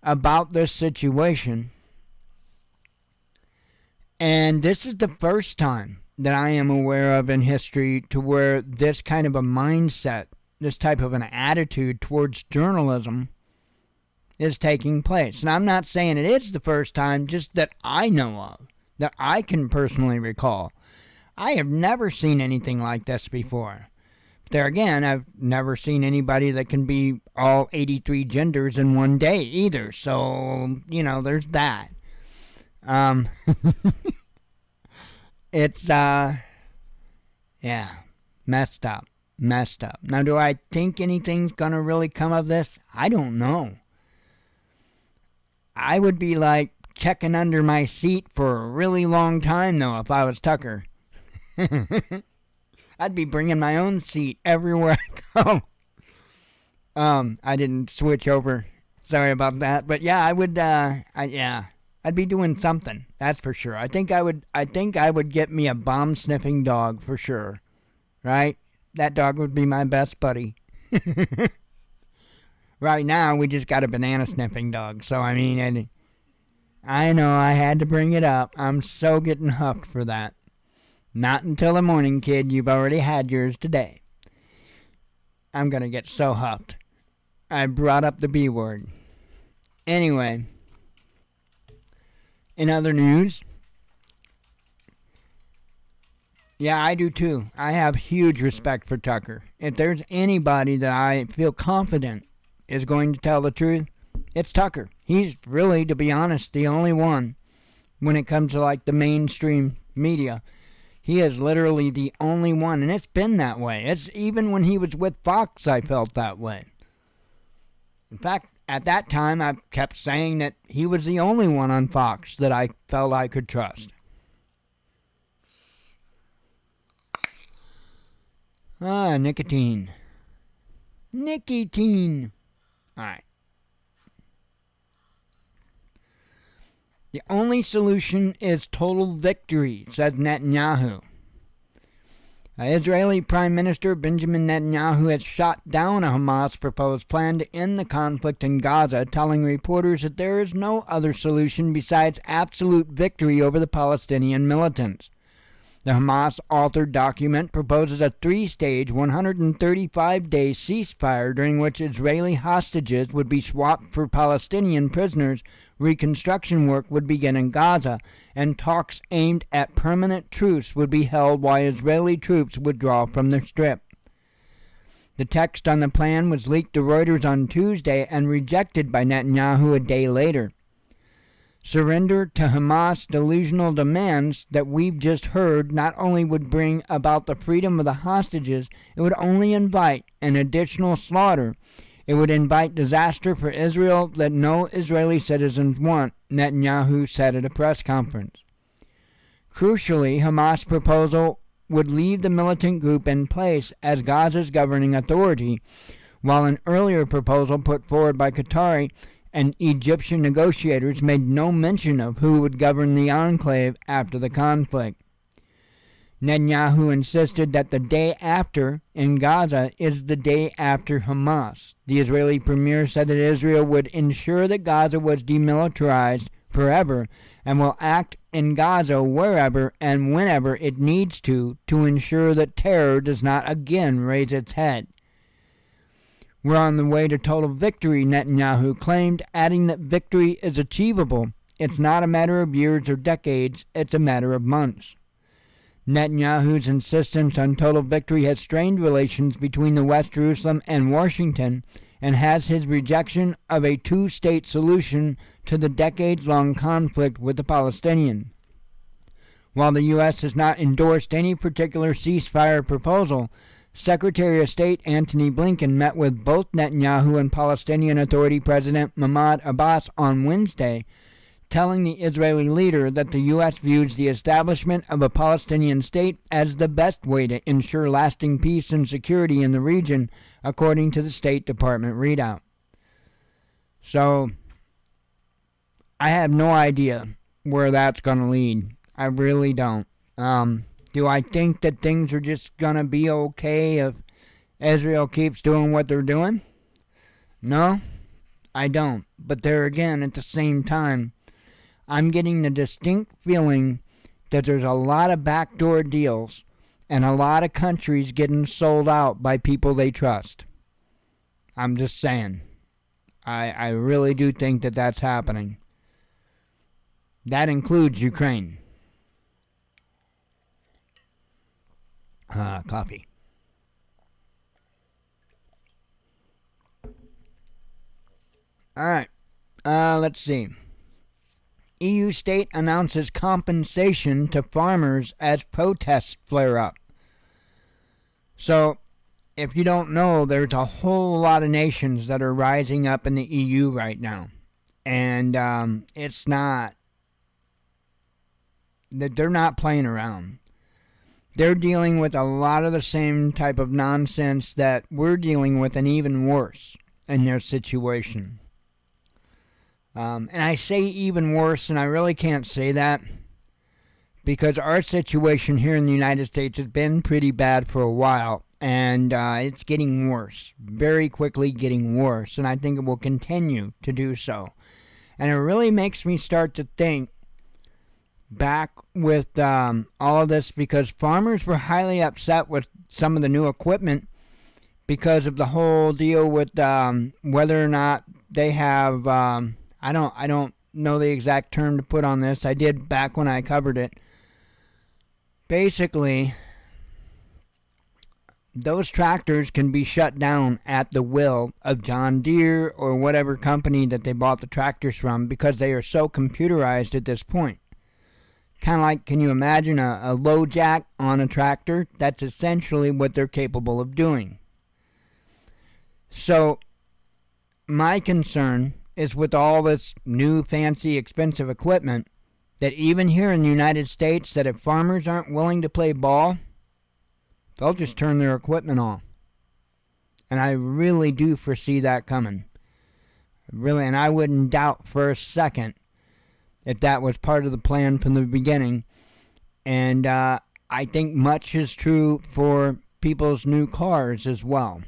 about this situation. And this is the first time that I am aware of in history to where this kind of a mindset, this type of an attitude towards journalism is taking place. And I'm not saying it is the first time, just that I know of, that I can personally recall. I have never seen anything like this before. But there again, I've never seen anybody that can be all 83 genders in one day either. So, there's that. It's, messed up. Now, do I think anything's gonna really come of this? I don't know. I would be like checking under my seat for a really long time, though, if I was Tucker. I'd be bringing my own seat everywhere I go. I didn't switch over. Sorry about that. But yeah, I would, I'd be doing something. That's for sure. I think I would get me a bomb-sniffing dog for sure. Right? That dog would be my best buddy. Right now, we just got a banana-sniffing dog. So, I mean, I know I had to bring it up. I'm so getting huffed for that. Not until the morning, kid. You've already had yours today. I'm going to get so huffed. I brought up the B word. Anyway, in other news, yeah, I do too. I have huge respect for Tucker. If there's anybody that I feel confident is going to tell the truth, it's Tucker. He's really, to be honest, the only one when it comes to like the mainstream media. He is literally the only one, and it's been that way. It's even when he was with Fox, I felt that way. In fact, at that time, I kept saying that he was the only one on Fox that I felt I could trust. Nicotine. Alright. The only solution is total victory, says Netanyahu. Israeli Prime Minister Benjamin Netanyahu has shot down a Hamas proposed plan to end the conflict in Gaza, telling reporters that there is no other solution besides absolute victory over the Palestinian militants. The Hamas-authored document proposes a three-stage, 135-day ceasefire during which Israeli hostages would be swapped for Palestinian prisoners, reconstruction work would begin in Gaza, and talks aimed at permanent truce would be held while Israeli troops withdraw from the Strip. The text on the plan was leaked to Reuters on Tuesday and rejected by Netanyahu a day later. Surrender to Hamas' delusional demands that we've just heard not only would bring about the freedom of the hostages, it would only invite an additional slaughter. It would invite disaster for Israel that no Israeli citizens want, Netanyahu said at a press conference. Crucially, Hamas' proposal would leave the militant group in place as Gaza's governing authority, while an earlier proposal put forward by Qatari and Egyptian negotiators made no mention of who would govern the enclave after the conflict. Netanyahu insisted that the day after in Gaza is the day after Hamas. The Israeli premier said that Israel would ensure that Gaza was demilitarized forever and will act in Gaza wherever and whenever it needs to ensure that terror does not again raise its head. We're on the way to total victory, Netanyahu claimed, adding that victory is achievable. It's not a matter of years or decades, it's a matter of months. Netanyahu's insistence on total victory has strained relations between the West Jerusalem and Washington and has his rejection of a two-state solution to the decades-long conflict with the Palestinians. While the U.S. has not endorsed any particular ceasefire proposal, Secretary of State Antony Blinken met with both Netanyahu and Palestinian Authority President Mahmoud Abbas on Wednesday, telling the Israeli leader that the U.S. views the establishment of a Palestinian state as the best way to ensure lasting peace and security in the region, according to the State Department readout. So, I have no idea where that's going to lead. I really don't. Do I think that things are just going to be okay if Israel keeps doing what they're doing? No, I don't. But there again, at the same time, I'm getting the distinct feeling that there's a lot of backdoor deals and a lot of countries getting sold out by people they trust. I'm just saying. I really do think that that's happening. That includes Ukraine. Coffee. All right. Let's see. EU state announces compensation to farmers as protests flare up. So, if you don't know, there's a whole lot of nations that are rising up in the EU right now. And it's not, they're not playing around. They're dealing with a lot of the same type of nonsense that we're dealing with, and even worse in their situation. And I say even worse, and I really can't say that because our situation here in the United States has been pretty bad for a while, and it's getting worse, very quickly getting worse, and I think it will continue to do so. And it really makes me start to think back with all of this, because farmers were highly upset with some of the new equipment because of the whole deal with whether or not they have I don't know the exact term to put on this. I did back when I covered it. Basically, those tractors can be shut down at the will of John Deere or whatever company that they bought the tractors from, because they are so computerized at this point. Kind of like, can you imagine a low jack on a tractor? That's essentially what they're capable of doing. So, my concern is with all this new, fancy, expensive equipment, that even here in the United States, that if farmers aren't willing to play ball, they'll just turn their equipment off. And I really do foresee that coming. Really, and I wouldn't doubt for a second if that was part of the plan from the beginning. And I think much is true for people's new cars as well.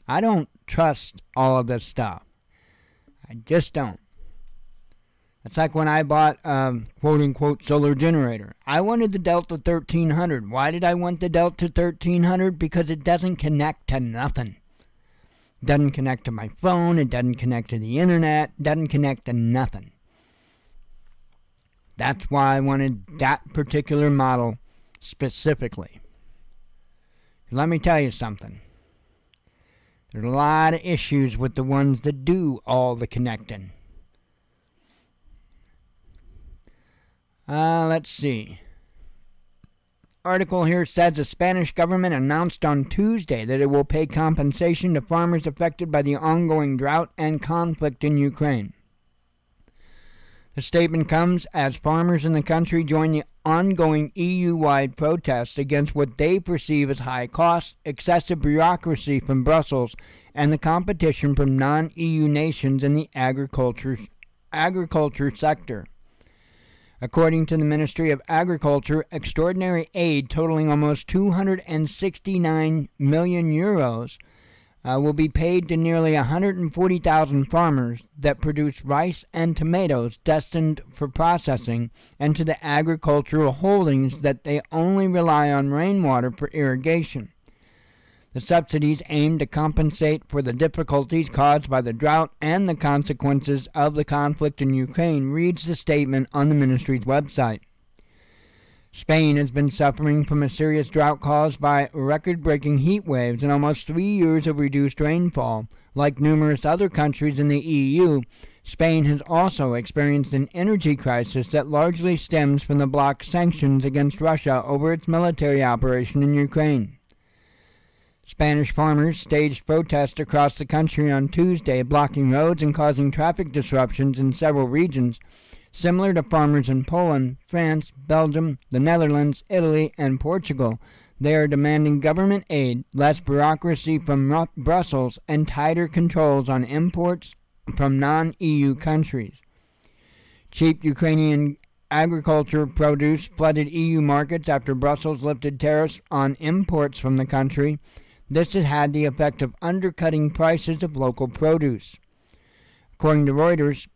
I don't trust all of this stuff. I just don't. It's like when I bought a quote-unquote solar generator. I wanted the Delta 1300. Why did I want the Delta 1300? Because it doesn't connect to nothing. It doesn't connect to my phone. It doesn't connect to the internet. It doesn't connect to nothing. That's why I wanted that particular model specifically. Let me tell you something. There's a lot of issues with the ones that do all the connecting. Let's see. Article here says the Spanish government announced on Tuesday that it will pay compensation to farmers affected by the ongoing drought and conflict in Ukraine. The statement comes as farmers in the country join the ongoing EU-wide protests against what they perceive as high costs, excessive bureaucracy from Brussels, and the competition from non-EU nations in the agriculture sector. According to the Ministry of Agriculture, extraordinary aid totaling almost 269 million euros will be paid to nearly 140,000 farmers that produce rice and tomatoes destined for processing, and to the agricultural holdings that they only rely on rainwater for irrigation. The subsidies aim to compensate for the difficulties caused by the drought and the consequences of the conflict in Ukraine, reads the statement on the ministry's website. Spain has been suffering from a serious drought caused by record-breaking heat waves and almost 3 years of reduced rainfall. Like numerous other countries in the EU, Spain has also experienced an energy crisis that largely stems from the bloc's sanctions against Russia over its military operation in Ukraine. Spanish farmers staged protests across the country on Tuesday, blocking roads and causing traffic disruptions in several regions, similar to farmers in Poland, France, Belgium, the Netherlands, Italy, and Portugal. They are demanding government aid, less bureaucracy from Brussels, and tighter controls on imports from non-EU countries. Cheap Ukrainian agriculture produce flooded EU markets after Brussels lifted tariffs on imports from the country. This has had the effect of undercutting prices of local produce. According to Reuters,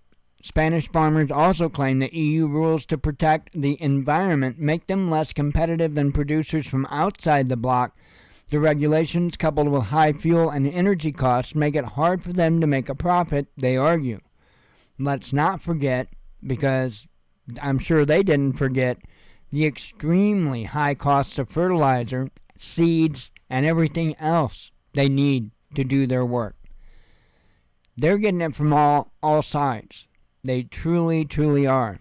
Spanish farmers also claim that EU rules to protect the environment make them less competitive than producers from outside the bloc. The regulations, coupled with high fuel and energy costs, make it hard for them to make a profit, they argue. Let's not forget, because I'm sure they didn't forget, the extremely high costs of fertilizer, seeds, and everything else they need to do their work. They're getting it from all sides. They truly, truly are.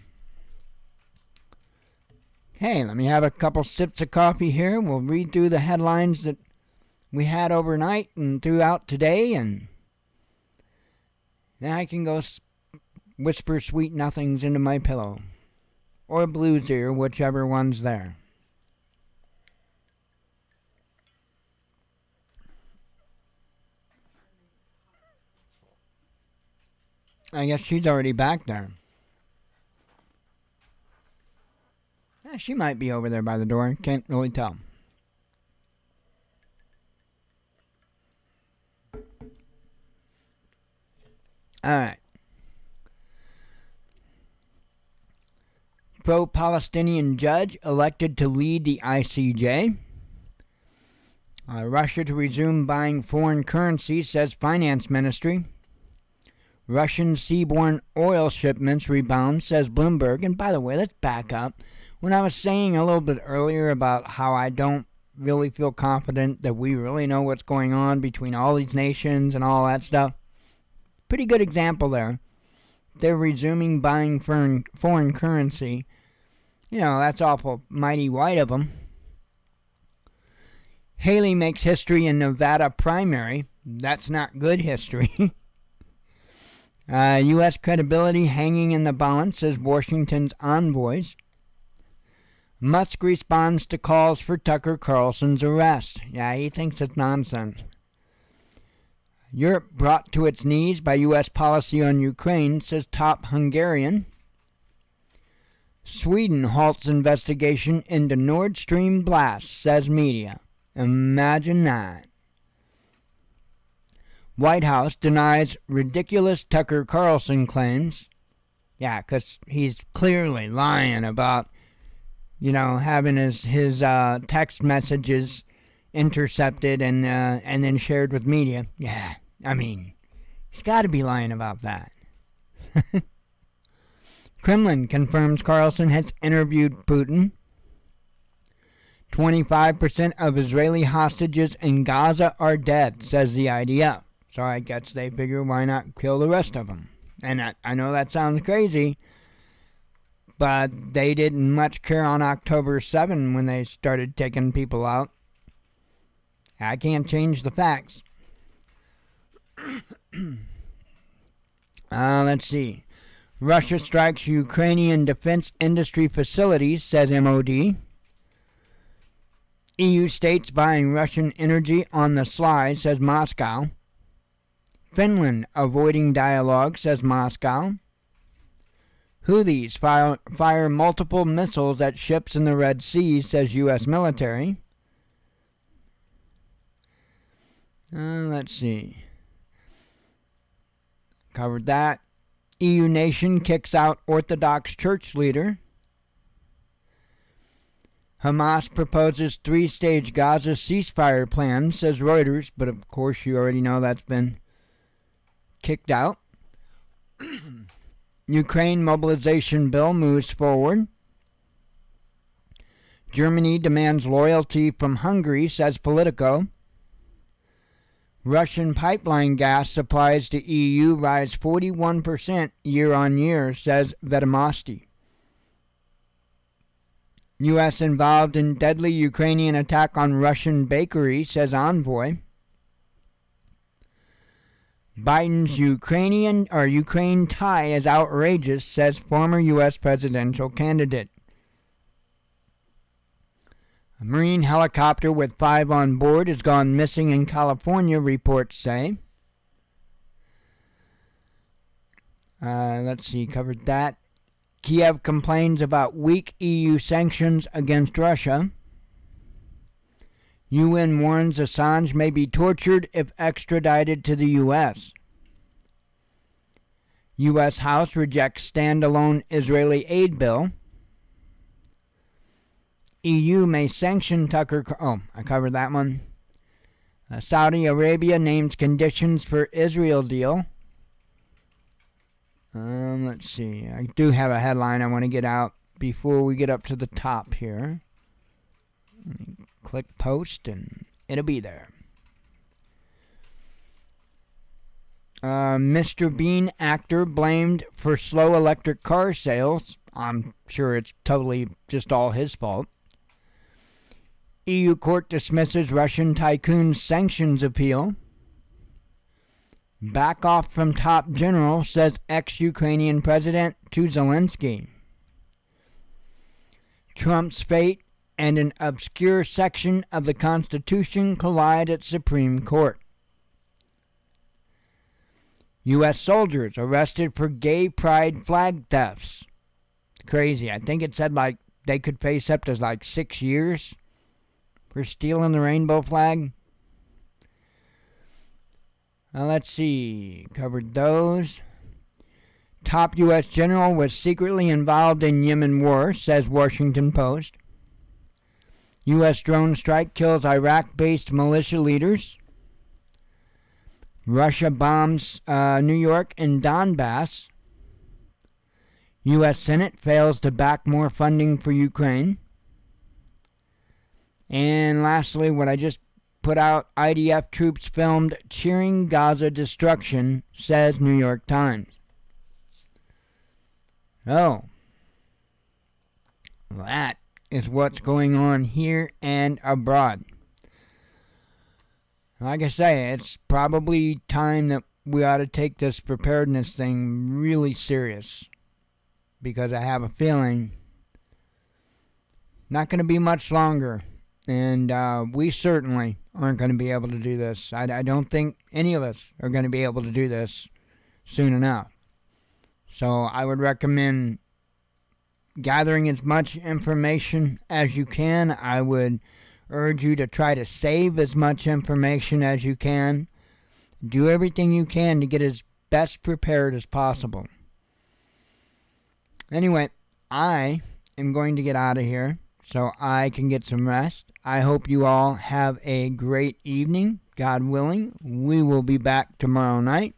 Okay, let me have a couple sips of coffee here. We'll read through the headlines that we had overnight and throughout today, and then I can go whisper sweet nothings into my pillow. Or blues ear, whichever one's there. I guess she's already back there. Yeah, she might be over there by the door. Can't really tell. Alright. Pro-Palestinian judge elected to lead the ICJ. Russia to resume buying foreign currency, says finance ministry. Russian seaborne oil shipments rebound, says Bloomberg. And by the way, let's back up. When I was saying a little bit earlier about how I don't really feel confident that we really know what's going on between all these nations and all that stuff, pretty good example there. They're resuming buying foreign currency. You know, that's awful mighty white of them. Haley makes history in Nevada primary. That's not good history. U.S. credibility hanging in the balance, says Washington's envoys. Musk responds to calls for Tucker Carlson's arrest. Yeah, he thinks it's nonsense. Europe brought to its knees by U.S. policy on Ukraine, says top Hungarian. Sweden halts investigation into Nord Stream blast, says media. Imagine that. White House denies ridiculous Tucker Carlson claims. Yeah, because he's clearly lying about, having his text messages intercepted and then shared with media. Yeah, I mean, he's got to be lying about that. Kremlin confirms Carlson has interviewed Putin. 25% of Israeli hostages in Gaza are dead, says the IDF. So I guess they figure, why not kill the rest of them? And I know that sounds crazy, but they didn't much care on October 7 when they started taking people out. I can't change the facts. Let's see. Russia strikes Ukrainian defense industry facilities, says MOD. EU states buying Russian energy on the sly, says Moscow. Finland avoiding dialogue, says Moscow. Houthis fire multiple missiles at ships in the Red Sea, says U.S. military. Let's see. Covered that. EU nation kicks out Orthodox church leader. Hamas proposes 3-stage Gaza ceasefire plan, says Reuters, but of course you already know that's been kicked out. Ukraine mobilization bill moves forward. Germany demands loyalty from Hungary, says Politico. Russian pipeline gas supplies to EU rise 41% year on year, says Vedomosti. U.S. involved in deadly Ukrainian attack on Russian bakery, says envoy. Biden's Ukraine tie is outrageous, says former U.S. presidential candidate. A Marine helicopter with 5 on board has gone missing in California, reports say. Let's see, covered that. Kiev complains about weak EU sanctions against Russia. UN warns Assange may be tortured if extradited to the U.S. U.S. House rejects standalone Israeli aid bill. EU may sanction Tucker. I covered that one. Saudi Arabia names conditions for Israel deal. Let's see. I do have a headline I want to get out before we get up to the top here. Let me click post and it'll be there. Mr. Bean actor blamed for slow electric car sales. I'm sure it's totally just all his fault. EU court dismisses Russian tycoon's sanctions appeal. Back off from top general, says ex-Ukrainian president to Zelensky. Trump's fate and an obscure section of the Constitution collide at Supreme Court. U.S. soldiers arrested for gay pride flag thefts. Crazy. I think it said they could face up to 6 years for stealing the rainbow flag. Let's see. Covered those. Top U.S. general was secretly involved in Yemen war, says Washington Post. U.S. drone strike kills Iraq-based militia leaders. Russia bombs New York and Donbass. U.S. Senate fails to back more funding for Ukraine. And lastly, what I just put out, IDF troops filmed cheering Gaza destruction, says New York Times. Oh. That is what's going on here and abroad. Like I say, it's probably time that we ought to take this preparedness thing really serious. Because I have a feeling not going to be much longer. And we certainly aren't going to be able to do this. I don't think any of us are going to be able to do this soon enough. So I would recommend gathering as much information as you can. I would urge you to try to save as much information as you can. Do everything you can to get as best prepared as possible. Anyway, I am going to get out of here so I can get some rest. I hope you all have a great evening. God willing, we will be back tomorrow night.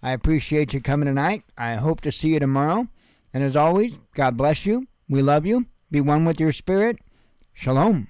I appreciate you coming tonight. I hope to see you tomorrow. And as always, God bless you. We love you. Be one with your spirit. Shalom.